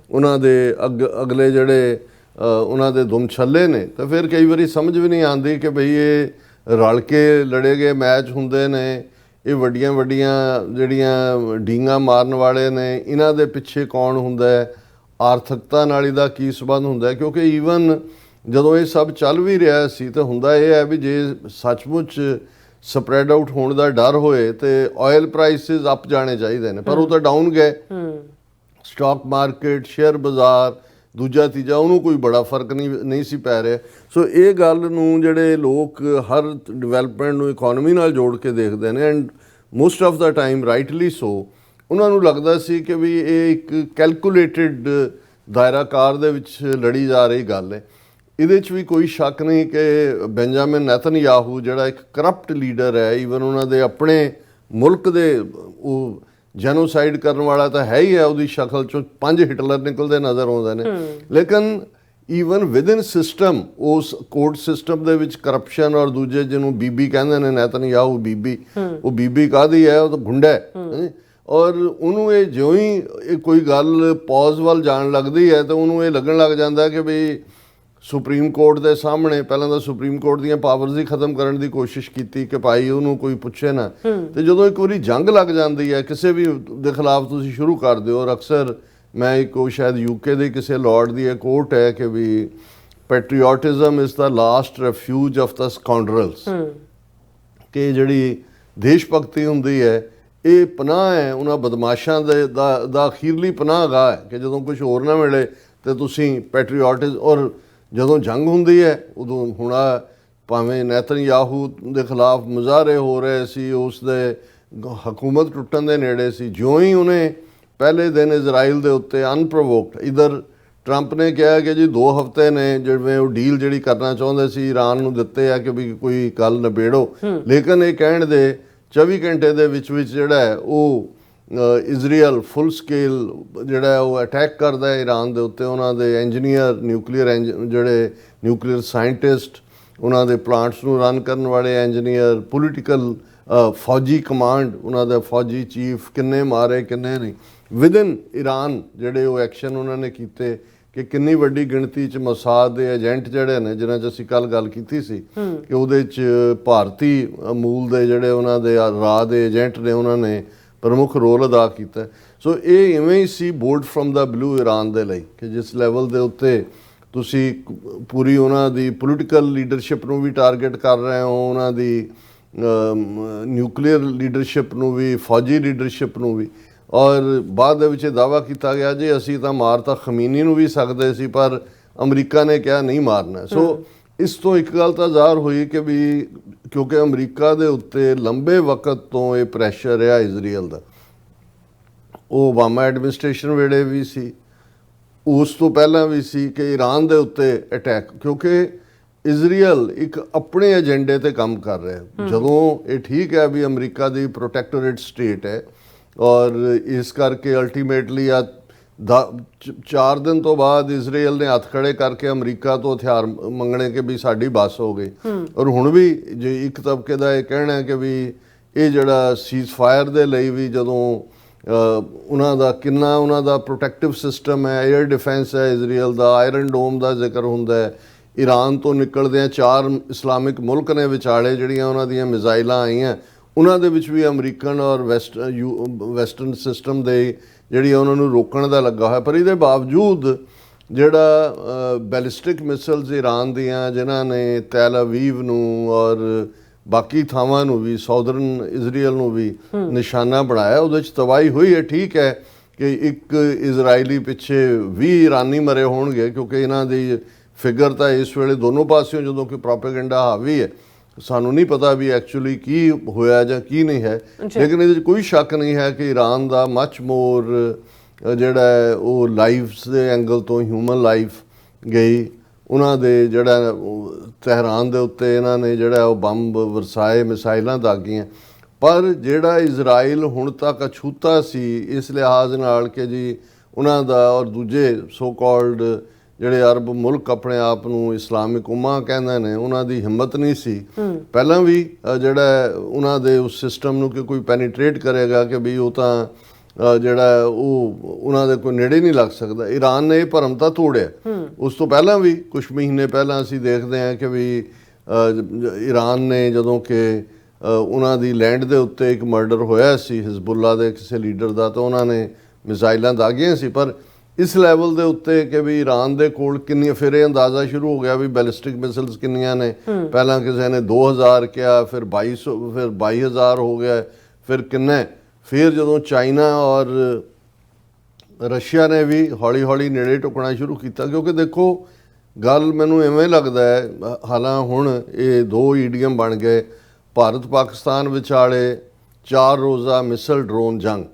ਉਹਨਾਂ ਦੇ ਅਗਲੇ ਜਿਹੜੇ ਉਹਨਾਂ ਦੇ ਦੁਮ ਛੱਲੇ ਨੇ, ਤਾਂ ਫਿਰ ਕਈ ਵਾਰੀ ਸਮਝ ਵੀ ਨਹੀਂ ਆਉਂਦੀ ਕਿ ਭਈ ਇਹ ਰਲ ਕੇ ਲੜੇ ਗਏ ਮੈਚ ਹੁੰਦੇ ਨੇ, ਇਹ ਵੱਡੀਆਂ ਵੱਡੀਆਂ ਜਿਹੜੀਆਂ ਡੀਂਗਾਂ ਮਾਰਨ ਵਾਲੇ ਨੇ, ਇਹਨਾਂ ਦੇ ਪਿੱਛੇ ਕੌਣ ਹੁੰਦਾ ਹੈ, ਆਰਥਿਕਤਾ ਨਾਲ ਇਹਦਾ ਕੀ ਸੰਬੰਧ ਹੁੰਦਾ ਹੈ। ਕਿਉਂਕਿ ਈਵਨ ਜਦੋਂ ਇਹ ਸਭ ਚੱਲ ਵੀ ਰਿਹਾ ਸੀ ਤਾਂ ਹੁੰਦਾ ਇਹ ਹੈ ਵੀ ਜੇ ਸੱਚਮੁੱਚ ਸਪਰੈਡ ਆਊਟ ਹੋਣ ਦਾ ਡਰ ਹੋਏ ਤੇ ਆਇਲ ਪ੍ਰਾਈਸਿਸ ਅਪ ਜਾਣੇ ਚਾਹੀਦੇ ਨੇ, ਪਰ ਉਹ ਤਾਂ ਡਾਊਨ ਗਏ। ਸਟਾਕ ਮਾਰਕੀਟ, ਸ਼ੇਅਰ ਬਾਜ਼ਾਰ, ਦੂਜਾ ਤੀਜਾ, ਉਹਨੂੰ ਕੋਈ ਬੜਾ ਫਰਕ ਨਹੀਂ ਸੀ ਪੈ ਰਿਹਾ। ਸੋ ਇਹ ਗੱਲ ਨੂੰ ਜਿਹੜੇ ਲੋਕ ਹਰ ਡਿਵੈਲਪਮੈਂਟ ਨੂੰ ਇਕੋਨਮੀ ਨਾਲ ਜੋੜ ਕੇ ਦੇਖਦੇ ਨੇ, and most of the time rightly so, ਉਹਨਾਂ ਨੂੰ ਲੱਗਦਾ ਸੀ ਕਿ ਵੀ ਇਹ ਇੱਕ ਕੈਲਕੂਲੇਟਿਡ ਦਾਇਰਾਕਾਰ ਦੇ ਵਿੱਚ ਲੜੀ ਜਾ ਰਹੀ ਗੱਲ ਹੈ। ਇਹਦੇ 'ਚ ਵੀ ਕੋਈ ਸ਼ੱਕ ਨਹੀਂ ਕਿ ਬੈਂਜਾਮਿਨ ਨੈਤਨਯਾਹੂ ਜਿਹੜਾ ਇੱਕ ਕਰਪਟ ਲੀਡਰ ਹੈ, ਈਵਨ ਉਹਨਾਂ ਦੇ ਆਪਣੇ ਮੁਲਕ ਦੇ ਉਹ ਜੈਨੋਸਾਈਡ ਕਰਨ ਵਾਲਾ ਤਾਂ ਹੈ ਹੀ ਹੈ, ਉਹਦੀ ਸ਼ਕਲ 'ਚੋਂ 5 ਹਿਟਲਰ ਨਿਕਲਦੇ ਨਜ਼ਰ ਆਉਂਦੇ ਨੇ, ਲੇਕਿਨ ਈਵਨ ਵਿਦਿਨ ਸਿਸਟਮ ਉਸ ਕੋਰਟ ਸਿਸਟਮ ਦੇ ਵਿੱਚ ਕਰਪਸ਼ਨ, ਔਰ ਦੂਜੇ ਜਿਹਨੂੰ ਬੀਬੀ ਕਹਿੰਦੇ ਨੇ ਨੈਤਨਯਾਹੂ ਬੀਬੀ, ਉਹ ਬੀਬੀ ਕਾਹਦੀ ਹੈ, ਉਹ ਤਾਂ ਗੁੰਡਾ ਹੈ। ਔਰ ਉਹਨੂੰ ਇਹ ਜਿਉਂ ਹੀ ਇਹ ਕੋਈ ਗੱਲ ਪੌਜ਼ ਵੱਲ ਜਾਣ ਲੱਗਦੀ ਹੈ ਤਾਂ ਉਹਨੂੰ ਇਹ ਲੱਗਣ ਲੱਗ ਜਾਂਦਾ ਕਿ ਵੀ ਸੁਪਰੀਮ ਕੋਰਟ ਦੇ ਸਾਹਮਣੇ, ਪਹਿਲਾਂ ਤਾਂ ਸੁਪਰੀਮ ਕੋਰਟ ਦੀਆਂ ਪਾਵਰਸ ਹੀ ਖਤਮ ਕਰਨ ਦੀ ਕੋਸ਼ਿਸ਼ ਕੀਤੀ ਕਿ ਭਾਈ ਉਹਨੂੰ ਕੋਈ ਪੁੱਛੇ ਨਾ, ਤੇ ਜਦੋਂ ਇੱਕ ਵਾਰੀ ਜੰਗ ਲੱਗ ਜਾਂਦੀ ਹੈ ਕਿਸੇ ਵੀ ਦੇ ਖਿਲਾਫ ਤੁਸੀਂ ਸ਼ੁਰੂ ਕਰ ਦਿਓ। ਔਰ ਅਕਸਰ ਮੈਂ ਇੱਕ ਉਹ ਸ਼ਾਇਦ ਯੂਕੇ ਦੇ ਕਿਸੇ ਲਾਰਡ ਦੀ ਇਹ ਕੋਟ ਹੈ ਕਿ ਵੀ ਪੈਟਰੀਓਟਿਜ਼ਮ ਇਜ਼ ਦਾ ਲਾਸਟ ਰੈਫਿਊਜ ਆਫ ਦਾ ਸਕਾਉਂਡਰਲਸ, ਕਿ ਜਿਹੜੀ ਦੇਸ਼ ਭਗਤੀ ਹੁੰਦੀ ਹੈ ਇਹ ਪਨਾਹ ਹੈ ਉਹਨਾਂ ਬਦਮਾਸ਼ਾਂ ਦਾ ਅਖੀਰਲੀ ਪਨਾਹ ਗਾ ਹੈ, ਕਿ ਜਦੋਂ ਕੁਝ ਹੋਰ ਨਾ ਮਿਲੇ ਤੇ ਤੁਸੀਂ ਪੈਟਰੀਓਟਿਜ਼ਮ। ਔਰ ਜਦੋਂ ਜੰਗ ਹੁੰਦੀ ਹੈ ਉਦੋਂ ਹੁਣ ਭਾਵੇਂ ਨੈਤਨਯਾਹੂ ਦੇ ਖਿਲਾਫ ਮੁਜ਼ਾਹਰੇ ਹੋ ਰਹੇ ਸੀ, ਉਸ ਦੇ ਹਕੂਮਤ ਟੁੱਟਣ ਦੇ ਨੇੜੇ ਸੀ, ਜਿਉਂ ਹੀ ਉਹਨੇ ਪਹਿਲੇ ਦਿਨ ਇਜ਼ਰਾਈਲ ਦੇ ਉੱਤੇ ਅਨਪ੍ਰੋਵੋਕਡ, ਇਧਰ ਟਰੰਪ ਨੇ ਕਿਹਾ ਕਿ ਜੀ 2 ਹਫ਼ਤੇ ਨੇ ਜਿਵੇਂ ਉਹ ਡੀਲ ਜਿਹੜੀ ਕਰਨਾ ਚਾਹੁੰਦੇ ਸੀ ਈਰਾਨ ਨੂੰ ਦਿੱਤੇ ਆ ਕਿ ਵੀ ਕੋਈ ਗੱਲ ਨਿਬੇੜੋ, ਲੇਕਿਨ ਇਹ ਕਹਿਣ ਦੇ 24 ਘੰਟੇ ਦੇ ਵਿੱਚ ਜਿਹੜਾ ਹੈ ਉਹ ਇਜ਼ਰਾਈਲ ਫੁੱਲ ਸਕੇਲ ਜਿਹੜਾ ਉਹ ਅਟੈਕ ਕਰਦਾ ਹੈ ਈਰਾਨ ਦੇ ਉੱਤੇ। ਉਹਨਾਂ ਦੇ ਇੰਜੀਨੀਅਰ, ਨਿਊਕਲੀਅਰ ਜਿਹੜੇ ਨਿਊਕਲੀਅਰ ਸਾਇੰਟਿਸਟ, ਉਹਨਾਂ ਦੇ ਪਲਾਂਟਸ ਨੂੰ ਰਨ ਕਰਨ ਵਾਲੇ ਇੰਜੀਨੀਅਰ, ਪੋਲੀਟੀਕਲ ਫੌਜੀ ਕਮਾਂਡ, ਉਹਨਾਂ ਦਾ ਫੌਜੀ ਚੀਫ, ਕਿੰਨੇ ਮਾਰੇ ਕਿੰਨੇ ਨਹੀਂ। ਵਿਦਿਨ ਈਰਾਨ ਜਿਹੜੇ ਉਹ ਐਕਸ਼ਨ ਉਹਨਾਂ ਨੇ ਕੀਤੇ, ਕਿ ਕਿੰਨੀ ਵੱਡੀ ਗਿਣਤੀ 'ਚ ਮੋਸਾਦ ਦੇ ਏਜੰਟ ਜਿਹੜੇ ਨੇ, ਜਿਨ੍ਹਾਂ 'ਚ ਅਸੀਂ ਕੱਲ੍ਹ ਗੱਲ ਕੀਤੀ ਸੀ ਕਿ ਉਹਦੇ 'ਚ ਭਾਰਤੀ ਮੂਲ ਦੇ ਜਿਹੜੇ ਉਹਨਾਂ ਦੇ ਰਾਹ ਦੇ ਏਜੰਟ ਨੇ, ਉਹਨਾਂ ਨੇ ਪ੍ਰਮੁੱਖ ਰੋਲ ਅਦਾ ਕੀਤਾ। ਸੋ ਇਹ ਇਵੇਂ ਹੀ ਸੀ ਬੋਲਡ ਫਰਮ ਦਾ ਬਲੂ ਈਰਾਨ ਦੇ ਲਈ, ਕਿ ਜਿਸ ਲੈਵਲ ਦੇ ਉੱਤੇ ਤੁਸੀਂ ਪੂਰੀ ਉਹਨਾਂ ਦੀ ਪੋਲੀਟੀਕਲ ਲੀਡਰਸ਼ਿਪ ਨੂੰ ਵੀ ਟਾਰਗੇਟ ਕਰ ਰਹੇ ਹੋ, ਉਹਨਾਂ ਦੀ ਨਿਊਕਲੀਅਰ ਲੀਡਰਸ਼ਿਪ ਨੂੰ ਵੀ, ਫੌਜੀ ਲੀਡਰਸ਼ਿਪ ਨੂੰ ਵੀ। ਔਰ ਬਾਅਦ ਦੇ ਵਿੱਚ ਇਹ ਦਾਅਵਾ ਕੀਤਾ ਗਿਆ ਜੀ ਅਸੀਂ ਤਾਂ ਮਾਰ ਤਾਂ ਖਮੀਨੀ ਨੂੰ ਵੀ ਸਕਦੇ ਸੀ, ਪਰ ਅਮਰੀਕਾ ਨੇ ਕਿਹਾ ਨਹੀਂ ਮਾਰਨਾ। ਸੋ ਇਸ ਤੋਂ ਇੱਕ ਗੱਲ ਤਾਂ ਜ਼ਾਹਰ ਹੋਈ ਕਿ ਵੀ ਕਿਉਂਕਿ ਅਮਰੀਕਾ ਦੇ ਉੱਤੇ ਲੰਬੇ ਵਕਤ ਤੋਂ ਇਹ ਪ੍ਰੈਸ਼ਰ ਰਿਹਾ ਇਜ਼ਰਾਈਲ ਦਾ, ਉਹ ਓਬਾਮਾ ਐਡਮਿਨਿਸਟ੍ਰੇਸ਼ਨ ਵੇਲੇ ਵੀ ਸੀ, ਉਸ ਤੋਂ ਪਹਿਲਾਂ ਵੀ ਸੀ ਕਿ ਈਰਾਨ ਦੇ ਉੱਤੇ ਅਟੈਕ, ਕਿਉਂਕਿ ਇਜ਼ਰਾਈਲ ਇੱਕ ਆਪਣੇ ਏਜੰਡੇ ਤੇ ਕੰਮ ਕਰ ਰਿਹਾ। ਜਦੋਂ ਇਹ ਠੀਕ ਹੈ ਵੀ ਅਮਰੀਕਾ ਦੀ ਪ੍ਰੋਟੈਕਟੋਰੇਟ ਸਟੇਟ ਹੈ, ਔਰ ਇਸ ਕਰਕੇ ਅਲਟੀਮੇਟਲੀ 4 ਦਿਨ ਤੋਂ ਬਾਅਦ ਇਜ਼ਰਾਈਲ ਨੇ ਹੱਥ ਖੜੇ ਕਰਕੇ ਅਮਰੀਕਾ ਤੋਂ ਹਥਿਆਰ ਮੰਗਣੇ ਕਿ ਵੀ ਸਾਡੀ ਬਸ ਹੋ ਗਈ। ਔਰ ਹੁਣ ਵੀ ਜੇ ਇੱਕ ਤਬਕੇ ਦਾ ਇਹ ਕਹਿਣਾ ਹੈ ਕਿ ਵੀ ਇਹ ਜਿਹੜਾ ਸੀਜ਼ ਫਾਇਰ ਦੇ ਲਈ ਵੀ ਜਦੋਂ ਉਹਨਾਂ ਦਾ ਕਿੰਨਾ ਉਹਨਾਂ ਦਾ ਪ੍ਰੋਟੈਕਟਿਵ ਸਿਸਟਮ ਹੈ, 에ਅਰ ਡਿਫੈਂਸ ਹੈ ਇਜ਼ਰਾਈਲ ਦਾ, ਆਇਰਨ ਡੋਮ ਦਾ ਜ਼ਿਕਰ ਹੁੰਦਾ ਹੈ, ਈਰਾਨ ਤੋਂ ਨਿਕਲਦਿਆਂ 4 ਇਸਲਾਮਿਕ ਮੁਲਕ ਨੇ ਵਿਚਾਲੇ ਜਿਹੜੀਆਂ ਉਹਨਾਂ ਦੀਆਂ ਮਿਜ਼ਾਈਲਾਂ ਆਈਆਂ, ਉਹਨਾਂ ਦੇ ਵਿੱਚ ਵੀ ਅਮਰੀਕਨ ਔਰ ਵੈਸਟਰਨ ਸਿਸਟਮ ਦੇ ਜਿਹੜੀ ਉਹਨਾਂ ਨੂੰ ਰੋਕਣ ਦਾ ਲੱਗਾ ਹੋਇਆ। ਪਰ ਇਹਦੇ ਬਾਵਜੂਦ ਜਿਹੜਾ ਬੈਲਿਸਟਿਕ ਮਿਸਲਸ ਈਰਾਨ ਦੀਆਂ ਜਿਨ੍ਹਾਂ ਨੇ ਤੈਲ ਅਵੀਵ ਨੂੰ ਔਰ ਬਾਕੀ ਥਾਵਾਂ ਨੂੰ ਵੀ, ਸਾਊਦਰਨ ਇਜ਼ਰਾਈਲ ਨੂੰ ਵੀ ਨਿਸ਼ਾਨਾ ਬਣਾਇਆ, ਉਹਦੇ 'ਚ ਤਬਾਹੀ ਹੋਈ ਹੈ। ਠੀਕ ਹੈ ਕਿ ਇੱਕ ਇਜ਼ਰਾਈਲੀ ਪਿੱਛੇ 20 ਈਰਾਨੀ ਮਰੇ ਹੋਣਗੇ, ਕਿਉਂਕਿ ਇਹਨਾਂ ਦੀ ਫਿਗਰ ਤਾਂ ਇਸ ਵੇਲੇ ਦੋਨੋਂ ਪਾਸਿਓਂ ਜਦੋਂ ਕਿ ਪ੍ਰੋਪੇਗੈਂਡਾ ਹਾਵੀ ਹੈ, ਸਾਨੂੰ ਨਹੀਂ ਪਤਾ ਵੀ ਐਕਚੁਅਲੀ ਕੀ ਹੋਇਆ ਜਾਂ ਕੀ ਨਹੀਂ ਹੈ। ਲੇਕਿਨ ਇਹਦੇ 'ਚ ਕੋਈ ਸ਼ੱਕ ਨਹੀਂ ਹੈ ਕਿ ਈਰਾਨ ਦਾ ਮੱਚ ਮੋਰ ਜਿਹੜਾ ਉਹ ਲਾਈਫਸ ਦੇ ਐਂਗਲ ਤੋਂ ਹਿਊਮਨ ਲਾਈਫ ਗਈ। ਉਹਨਾਂ ਦੇ ਜਿਹੜਾ ਤਹਿਰਾਨ ਦੇ ਉੱਤੇ ਇਹਨਾਂ ਨੇ ਜਿਹੜਾ ਉਹ ਬੰਬ ਵਰਸਾਏ, ਮਿਸਾਈਲਾਂ ਦਾਗੀਆਂ। ਪਰ ਜਿਹੜਾ ਇਜ਼ਰਾਈਲ ਹੁਣ ਤੱਕ ਅਛੂਤਾ ਸੀ ਇਸ ਲਿਹਾਜ਼ ਨਾਲ ਕਿ ਜੀ ਉਹਨਾਂ ਦਾ ਔਰ ਦੂਜੇ ਸੋ ਕਾਲਡ ਜਿਹੜੇ ਅਰਬ ਮੁਲਕ ਆਪਣੇ ਆਪ ਨੂੰ ਇਸਲਾਮਿਕ ਉਮਾ ਕਹਿੰਦੇ ਨੇ, ਉਹਨਾਂ ਦੀ ਹਿੰਮਤ ਨਹੀਂ ਸੀ ਪਹਿਲਾਂ ਵੀ ਜਿਹੜਾ ਉਹਨਾਂ ਦੇ ਉਸ ਸਿਸਟਮ ਨੂੰ ਕਿ ਕੋਈ ਪੈਨੀਟ੍ਰੇਟ ਕਰੇਗਾ ਕਿ ਵੀ ਉਹ ਤਾਂ ਜਿਹੜਾ ਉਹ ਉਹਨਾਂ ਦੇ ਕੋਈ ਨੇੜੇ ਨਹੀਂ ਲੱਗ ਸਕਦਾ। ਈਰਾਨ ਨੇ ਇਹ ਭਰਮ ਤਾਂ ਤੋੜਿਆ। ਉਸ ਤੋਂ ਪਹਿਲਾਂ ਵੀ ਕੁਝ ਮਹੀਨੇ ਪਹਿਲਾਂ ਅਸੀਂ ਦੇਖਦੇ ਹਾਂ ਕਿ ਵੀ ਈਰਾਨ ਨੇ ਜਦੋਂ ਕਿ ਉਹਨਾਂ ਦੀ ਲੈਂਡ ਦੇ ਉੱਤੇ ਇੱਕ ਮਰਡਰ ਹੋਇਆ ਸੀ ਹਿਜ਼ਬੁੱਲਾ ਦੇ ਕਿਸੇ ਲੀਡਰ ਦਾ, ਤਾਂ ਉਹਨਾਂ ਨੇ ਮਿਜ਼ਾਈਲਾਂ ਦਾਗੀਆਂ ਸੀ। ਪਰ ਇਸ ਲੈਵਲ ਦੇ ਉੱਤੇ ਕਿ ਵੀ ਈਰਾਨ ਦੇ ਕੋਲ ਕਿੰਨੀਆਂ, ਫਿਰ ਇਹ ਅੰਦਾਜ਼ਾ ਸ਼ੁਰੂ ਹੋ ਗਿਆ ਵੀ ਬੈਲਿਸਟਿਕ ਮਿਸਲਸ ਕਿੰਨੀਆਂ ਨੇ। ਪਹਿਲਾਂ ਕਿਸੇ ਨੇ 2000 ਕਿਹਾ, ਫਿਰ 2200, ਫਿਰ 22000 ਹੋ ਗਿਆ, ਫਿਰ ਕਿੰਨੇ। ਫਿਰ ਜਦੋਂ ਚਾਈਨਾ ਔਰ ਰਸ਼ੀਆ ਨੇ ਵੀ ਹੌਲੀ ਹੌਲੀ ਨੇੜੇ ਟੁਕਣਾ ਸ਼ੁਰੂ ਕੀਤਾ, ਕਿਉਂਕਿ ਦੇਖੋ ਗੱਲ ਮੈਨੂੰ ਇਵੇਂ ਲੱਗਦਾ ਹੈ, ਹਾਲਾਂ ਹੁਣ ਇਹ 2 ਈਡੀਅਮ ਬਣ ਗਏ, ਭਾਰਤ ਪਾਕਿਸਤਾਨ ਵਿਚਾਲੇ 4 ਰੋਜ਼ਾ ਮਿਸਲ ਡਰੋਨ ਜੰਗ।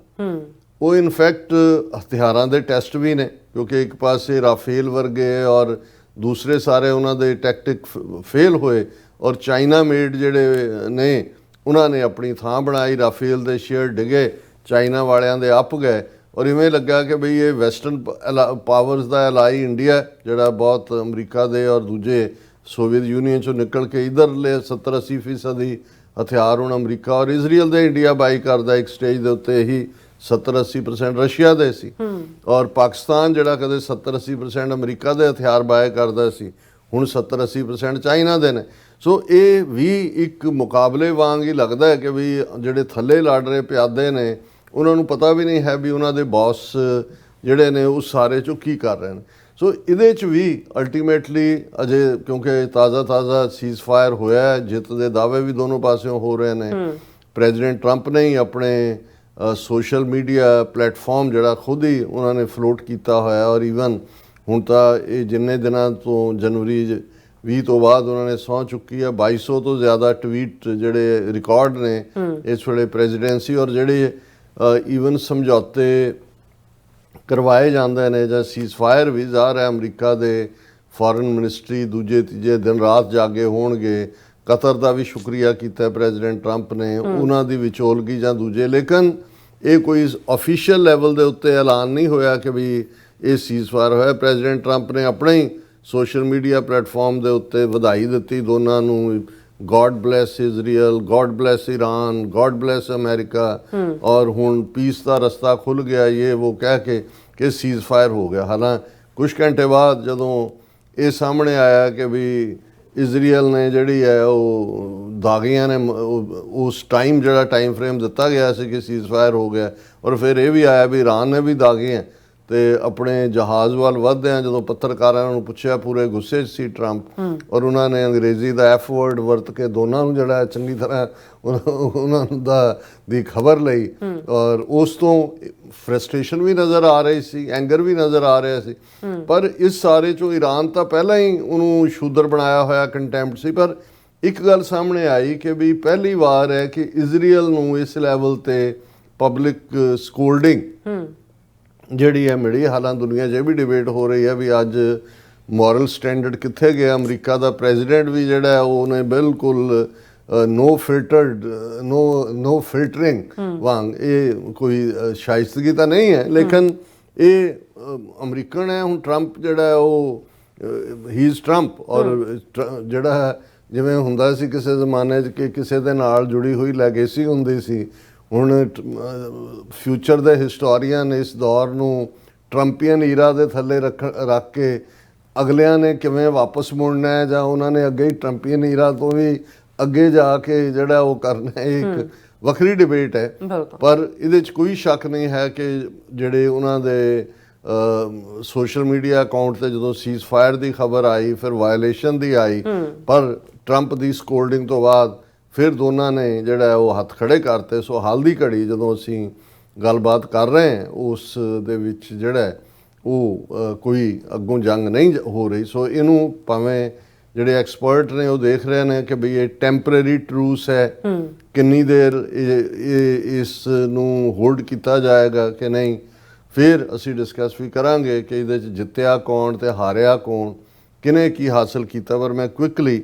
ਉਹ ਇਨਫੈਕਟ ਹਥਿਆਰਾਂ ਦੇ ਟੈਸਟ ਵੀ ਨੇ, ਕਿਉਂਕਿ ਇੱਕ ਪਾਸੇ ਰਾਫੇਲ ਵਰਗੇ ਔਰ ਦੂਸਰੇ ਸਾਰੇ ਉਹਨਾਂ ਦੇ ਟੈਕਟਿਕ ਫੇਲ ਹੋਏ, ਔਰ ਚਾਈਨਾ ਮੇਡ ਜਿਹੜੇ ਨੇ ਉਹਨਾਂ ਨੇ ਆਪਣੀ ਥਾਂ ਬਣਾਈ। ਰਾਫੇਲ ਦੇ ਸ਼ੇਅਰ ਡਿਗੇ, ਚਾਈਨਾ ਵਾਲਿਆਂ ਦੇ ਅੱਪ ਗਏ, ਔਰ ਇਵੇਂ ਲੱਗਾ ਕਿ ਬਈ ਇਹ ਵੈਸਟਰਨ ਪਾਵਰਸ ਦਾ ਐਲਾਈ ਇੰਡੀਆ ਜਿਹੜਾ ਬਹੁਤ ਅਮਰੀਕਾ ਦੇ ਔਰ ਦੂਜੇ ਸੋਵੀਅਤ ਯੂਨੀਅਨ ਚੋਂ ਨਿਕਲ ਕੇ ਇੱਧਰਲੇ 70-80% ਦੀ ਹਥਿਆਰ ਹੁਣ ਅਮਰੀਕਾ ਔਰ ਇਜ਼ਰਾਈਲ ਦੇ ਇੰਡੀਆ ਬਾਈ ਕਰਦਾ। ਇੱਕ ਸਟੇਜ ਦੇ ਉੱਤੇ ਹੀ 70-80% ਰਸ਼ੀਆ ਦੇ ਸੀ, ਔਰ ਪਾਕਿਸਤਾਨ ਜਿਹੜਾ ਕਦੇ 70-80% ਅਮਰੀਕਾ ਦੇ ਹਥਿਆਰ ਬਾਏ ਕਰਦਾ ਸੀ, ਹੁਣ 70-80% ਚਾਈਨਾ ਦੇ ਨੇ। ਸੋ ਇਹ ਵੀ ਇੱਕ ਮੁਕਾਬਲੇ ਵਾਂਗ ਹੀ ਲੱਗਦਾ ਹੈ ਕਿ ਵੀ ਜਿਹੜੇ ਥੱਲੇ ਲੜ ਰਹੇ ਪਿਆਦੇ ਨੇ ਉਹਨਾਂ ਨੂੰ ਪਤਾ ਵੀ ਨਹੀਂ ਹੈ ਵੀ ਉਹਨਾਂ ਦੇ ਬੌਸ ਜਿਹੜੇ ਨੇ ਉਹ ਸਾਰੇ 'ਚੋਂ ਕੀ ਕਰ ਰਹੇ ਨੇ। ਸੋ ਇਹਦੇ 'ਚ ਵੀ ਅਲਟੀਮੇਟਲੀ ਅਜੇ ਕਿਉਂਕਿ ਤਾਜ਼ਾ ਸੀਜ਼ ਫਾਇਰ ਹੋਇਆ, ਜਿੱਤ ਦੇ ਦਾਅਵੇ ਵੀ ਦੋਨੋਂ ਪਾਸਿਓਂ ਹੋ ਰਹੇ ਨੇ। ਪ੍ਰੈਜ਼ੀਡੈਂਟ ਟਰੰਪ ਨੇ ਹੀ ਆਪਣੇ ਸੋਸ਼ਲ ਮੀਡੀਆ ਪਲੇਟਫਾਰਮ ਜਿਹੜਾ ਖੁਦ ਹੀ ਉਹਨਾਂ ਨੇ ਫਲੋਟ ਕੀਤਾ ਹੋਇਆ, ਔਰ ਈਵਨ ਹੁਣ ਤਾਂ ਇਹ ਜਿੰਨੇ ਦਿਨਾਂ ਤੋਂ ਜਨਵਰੀ 20 ਤੋਂ ਬਾਅਦ ਉਹਨਾਂ ਨੇ ਸਹੁੰ ਚੁੱਕੀ ਆ, 2200 ਤੋਂ ਜ਼ਿਆਦਾ ਟਵੀਟ ਜਿਹੜੇ ਰਿਕਾਰਡ ਨੇ ਇਸ ਵੇਲੇ ਪ੍ਰੈਜ਼ੀਡੈਂਸੀ, ਔਰ ਜਿਹੜੇ ਈਵਨ ਸਮਝੌਤੇ ਕਰਵਾਏ ਜਾਂਦੇ ਨੇ ਜਾਂ ਸੀਜ਼ ਫਾਇਰ ਵੀ ਜ਼ਾਹਰ ਹੈ ਅਮਰੀਕਾ ਦੇ ਫੋਰਨ ਮਿਨਿਸਟਰੀ ਦੂਜੇ ਤੀਜੇ ਦਿਨ ਰਾਤ ਜਾਗੇ ਹੋਣਗੇ। ਕਤਰ ਦਾ ਵੀ ਸ਼ੁਕਰੀਆ ਕੀਤਾ ਪ੍ਰੈਜ਼ੀਡੈਂਟ ਟਰੰਪ ਨੇ, ਉਹਨਾਂ ਦੀ ਵਿਚੋਲਗੀ ਜਾਂ ਦੂਜੇ। ਲੇਕਿਨ ਇਹ ਕੋਈ ਆਫੀਸ਼ੀਅਲ ਲੈਵਲ ਦੇ ਉੱਤੇ ਐਲਾਨ ਨਹੀਂ ਹੋਇਆ ਕਿ ਵੀ ਇਹ ਸੀਜ਼ ਫਾਇਰ ਹੋਇਆ। ਪ੍ਰੈਜ਼ੀਡੈਂਟ ਟਰੰਪ ਨੇ ਆਪਣੇ ਹੀ ਸੋਸ਼ਲ ਮੀਡੀਆ ਪਲੇਟਫਾਰਮ ਦੇ ਉੱਤੇ ਵਧਾਈ ਦਿੱਤੀ ਦੋਨਾਂ ਨੂੰ, God bless Israel, God bless Iran, God bless America, ਔਰ ਹੁਣ ਪੀਸ ਦਾ ਰਸਤਾ ਖੁੱਲ ਗਿਆ ਇਹ ਉਹ ਕਹਿ ਕੇ ਕਿ ਸੀਜ਼ ਫਾਇਰ ਹੋ ਗਿਆ। ਹਾਲਾਂ ਕੁਝ ਘੰਟੇ ਬਾਅਦ ਜਦੋਂ ਇਹ ਸਾਹਮਣੇ ਆਇਆ ਕਿ ਵੀ ਇਜ਼ਰਾਈਲ ਨੇ ਜਿਹੜੀ ਹੈ ਉਹ ਦਾਗੀਆਂ ਨੇ, ਉਸ ਟਾਈਮ ਜਿਹੜਾ ਟਾਈਮ ਫਰੇਮ ਦਿੱਤਾ ਗਿਆ ਸੀ ਕਿ ਸੀਜ਼ ਫਾਇਰ ਹੋ ਗਿਆ, ਔਰ ਫਿਰ ਇਹ ਵੀ ਆਇਆ ਵੀ ਈਰਾਨ ਨੇ ਵੀ ਦਾਗੇ ਹੈ। ਤੇ ਆਪਣੇ ਜਹਾਜ਼ ਵੱਲ ਵਧਦਿਆਂ ਜਦੋਂ ਪੱਤਰਕਾਰਾਂ ਨੂੰ ਪੁੱਛਿਆ, ਪੂਰੇ ਗੁੱਸੇ 'ਚ ਸੀ ਟਰੰਪ, ਔਰ ਉਹਨਾਂ ਨੇ ਅੰਗਰੇਜ਼ੀ ਦਾ ਐਫ ਵਰਡ ਵਰਤ ਕੇ ਦੋਨਾਂ ਨੂੰ ਜਿਹੜਾ ਚੰਗੀ ਤਰ੍ਹਾਂ ਉਹਨਾਂ ਦੀ ਖਬਰ ਲਈ, ਔਰ ਉਸ ਤੋਂ ਫਰਸਟ੍ਰੇਸ਼ਨ ਵੀ ਨਜ਼ਰ ਆ ਰਹੀ ਸੀ, ਐਂਗਰ ਵੀ ਨਜ਼ਰ ਆ ਰਿਹਾ ਸੀ। ਪਰ ਇਸ ਸਾਰੇ 'ਚੋਂ ਈਰਾਨ ਤਾਂ ਪਹਿਲਾਂ ਹੀ ਉਹਨੂੰ ਸ਼ੂਦਰ ਬਣਾਇਆ ਹੋਇਆ ਕੰਟੈਂਪਟ ਸੀ। ਪਰ ਇੱਕ ਗੱਲ ਸਾਹਮਣੇ ਆਈ ਕਿ ਵੀ ਪਹਿਲੀ ਵਾਰ ਹੈ ਕਿ ਇਜ਼ਰਾਈਲ ਨੂੰ ਇਸ ਲੈਵਲ ਤੇ ਪਬਲਿਕ ਸਕੋਲਡਿੰਗ ਜਿਹੜੀ ਹੈ ਮਿਲੀ। ਹਾਲਾਂ ਦੁਨੀਆ 'ਚ ਇਹ ਵੀ ਡਿਬੇਟ ਹੋ ਰਹੀ ਹੈ ਵੀ ਅੱਜ ਮੋਰਲ ਸਟੈਂਡਰਡ ਕਿੱਥੇ ਗਿਆ। ਅਮਰੀਕਾ ਦਾ ਪ੍ਰੈਜ਼ੀਡੈਂਟ ਵੀ ਜਿਹੜਾ ਹੈ ਉਹਨੇ ਬਿਲਕੁਲ ਨੋ ਫਿਲਟਰਿੰਗ ਵਾਂਗ, ਇਹ ਕੋਈ ਸ਼ਾਇਸਤਗੀ ਤਾਂ ਨਹੀਂ ਹੈ, ਲੇਕਿਨ ਇਹ ਅਮਰੀਕਨ ਹੈ। ਹੁਣ ਟਰੰਪ ਜਿਹੜਾ ਹੈ ਉਹ ਹੀ ਇਜ਼ ਟਰੰਪ, ਔਰ ਜਿਹੜਾ ਹੈ ਜਿਵੇਂ ਹੁੰਦਾ ਸੀ ਕਿਸੇ ਜ਼ਮਾਨੇ 'ਚ ਕਿ ਕਿਸੇ ਦੇ ਨਾਲ ਜੁੜੀ ਹੋਈ ਲੈਗੇਸੀ ਹੁੰਦੀ ਸੀ, ਹੁਣ ਫਿਊਚਰ ਦੇ ਹਿਸਟੋਰੀਅਨ ਇਸ ਦੌਰ ਨੂੰ ਟਰੰਪੀਅਨ ਈਰਾ ਦੇ ਥੱਲੇ ਰੱਖ ਕੇ ਅਗਲਿਆਂ ਨੇ ਕਿਵੇਂ ਵਾਪਸ ਮੁੜਨਾ ਹੈ, ਜਾਂ ਉਹਨਾਂ ਨੇ ਅੱਗੇ ਹੀ ਟਰੰਪੀਅਨ ਈਰਾ ਤੋਂ ਵੀ ਅੱਗੇ ਜਾ ਕੇ ਜਿਹੜਾ ਉਹ ਕਰਨਾ ਹੈ, ਇੱਕ ਵੱਖਰੀ ਡਿਬੇਟ ਹੈ। ਪਰ ਇਹਦੇ 'ਚ ਕੋਈ ਸ਼ੱਕ ਨਹੀਂ ਹੈ ਕਿ ਜਿਹੜੇ ਉਹਨਾਂ ਦੇ ਸੋਸ਼ਲ ਮੀਡੀਆ ਅਕਾਊਂਟ ਤੇ ਜਦੋਂ ਸੀਜ਼ ਫਾਇਰ ਦੀ ਖਬਰ ਆਈ, ਫਿਰ ਵਾਇਲੇਸ਼ਨ ਦੀ ਆਈ, ਪਰ ਟਰੰਪ ਦੀ ਸਕੋਲਡਿੰਗ ਤੋਂ ਬਾਅਦ ਫਿਰ ਦੋਨਾਂ ਨੇ ਜਿਹੜਾ ਉਹ ਹੱਥ ਖੜੇ ਕਰਤੇ। ਸੋ ਹਾਲ ਦੀ ਘੜੀ ਜਦੋਂ ਅਸੀਂ ਗੱਲਬਾਤ ਕਰ ਰਹੇ ਹਾਂ ਉਸ ਦੇ ਵਿੱਚ ਜਿਹੜਾ ਉਹ ਕੋਈ ਅੱਗੋਂ ਜੰਗ ਨਹੀਂ ਹੋ ਰਹੀ। ਸੋ ਇਹਨੂੰ ਭਾਵੇਂ ਜਿਹੜੇ ਐਕਸਪਰਟ ਨੇ ਉਹ ਦੇਖ ਰਹੇ ਨੇ ਕਿ ਬਈ ਇਹ ਟੈਂਪਰੇਰੀ ਟਰੂਸ ਹੈ, ਕਿੰਨੀ ਦੇਰ ਇਸ ਨੂੰ ਹੋਲਡ ਕੀਤਾ ਜਾਏਗਾ ਕਿ ਨਹੀਂ। ਫਿਰ ਅਸੀਂ ਡਿਸਕਸ ਵੀ ਕਰਾਂਗੇ ਕਿ ਇਹਦੇ 'ਚ ਜਿੱਤਿਆ ਕੌਣ ਤੇ ਹਾਰਿਆ ਕੌਣ, ਕਿਹਨੇ ਕੀ ਹਾਸਲ ਕੀਤਾ। ਪਰ ਮੈਂ ਕੁਇਕਲੀ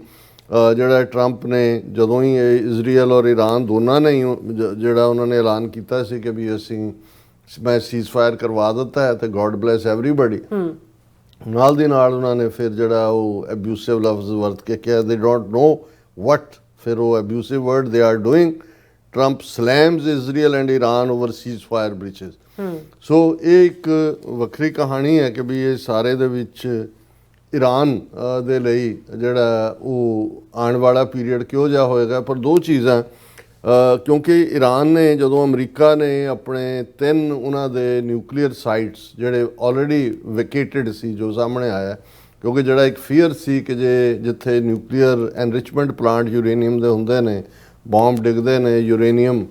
ਜਿਹੜਾ ਟਰੰਪ ਨੇ ਜਦੋਂ ਹੀ ਇਜ਼ਰਾਈਲ ਔਰ ਈਰਾਨ ਦੋਨਾਂ ਨੇ ਹੀ ਜਿਹੜਾ ਉਹਨਾਂ ਨੇ ਐਲਾਨ ਕੀਤਾ ਸੀ ਕਿ ਵੀ ਮੈਂ ਸੀਜ਼ ਫਾਇਰ ਕਰਵਾ ਦਿੱਤਾ ਹੈ ਤੇ ਗੋਡ ਬਲੈਸ ਐਵਰੀਬਡੀ, ਨਾਲ ਦੀ ਨਾਲ ਉਹਨਾਂ ਨੇ ਫਿਰ ਜਿਹੜਾ ਉਹ ਅਬਿਊਸਿਵ ਲਫ਼ਜ਼ ਵਰਤ ਕੇ ਕਿਹਾ ਦੇ ਡੋਂਟ ਨੋ ਵਟ, ਫਿਰ ਉਹ abusive word they are doing. Trump slams Israel and Iran over ceasefire breaches. So ਇਹ ਇੱਕ ਵੱਖਰੀ ਕਹਾਣੀ ਹੈ ਕਿ ਵੀ ਇਹ ਸਾਰੇ ਦੇ ਵਿੱਚ ਈਰਾਨ ਦੇ ਲਈ ਜਿਹੜਾ ਉਹ ਆਉਣ ਵਾਲਾ ਪੀਰੀਅਡ ਕਿਹੋ ਜਿਹਾ ਹੋਏਗਾ। ਪਰ ਦੋ ਚੀਜ਼ਾਂ, ਕਿਉਂਕਿ ਈਰਾਨ ਨੇ ਜਦੋਂ ਅਮਰੀਕਾ ਨੇ ਆਪਣੇ 3 ਉਹਨਾਂ ਦੇ ਨਿਊਕਲੀਅਰ ਸਾਈਟਸ ਜਿਹੜੇ ਆਲਰੇਡੀ ਵੈਕੇਟਡ ਸੀ, ਜੋ ਸਾਹਮਣੇ ਆਇਆ, ਕਿਉਂਕਿ ਜਿਹੜਾ ਇੱਕ ਫੀਅਰ ਸੀ ਕਿ ਜਿੱਥੇ ਨਿਊਕਲੀਅਰ ਐਨਰਿਚਮੈਂਟ ਪਲਾਂਟ ਯੂਰੇਨੀਅਮ ਦੇ ਹੁੰਦੇ ਨੇ, ਬੰਬ ਡਿੱਗਦੇ ਨੇ, ਯੂਰੇਨੀਅਮ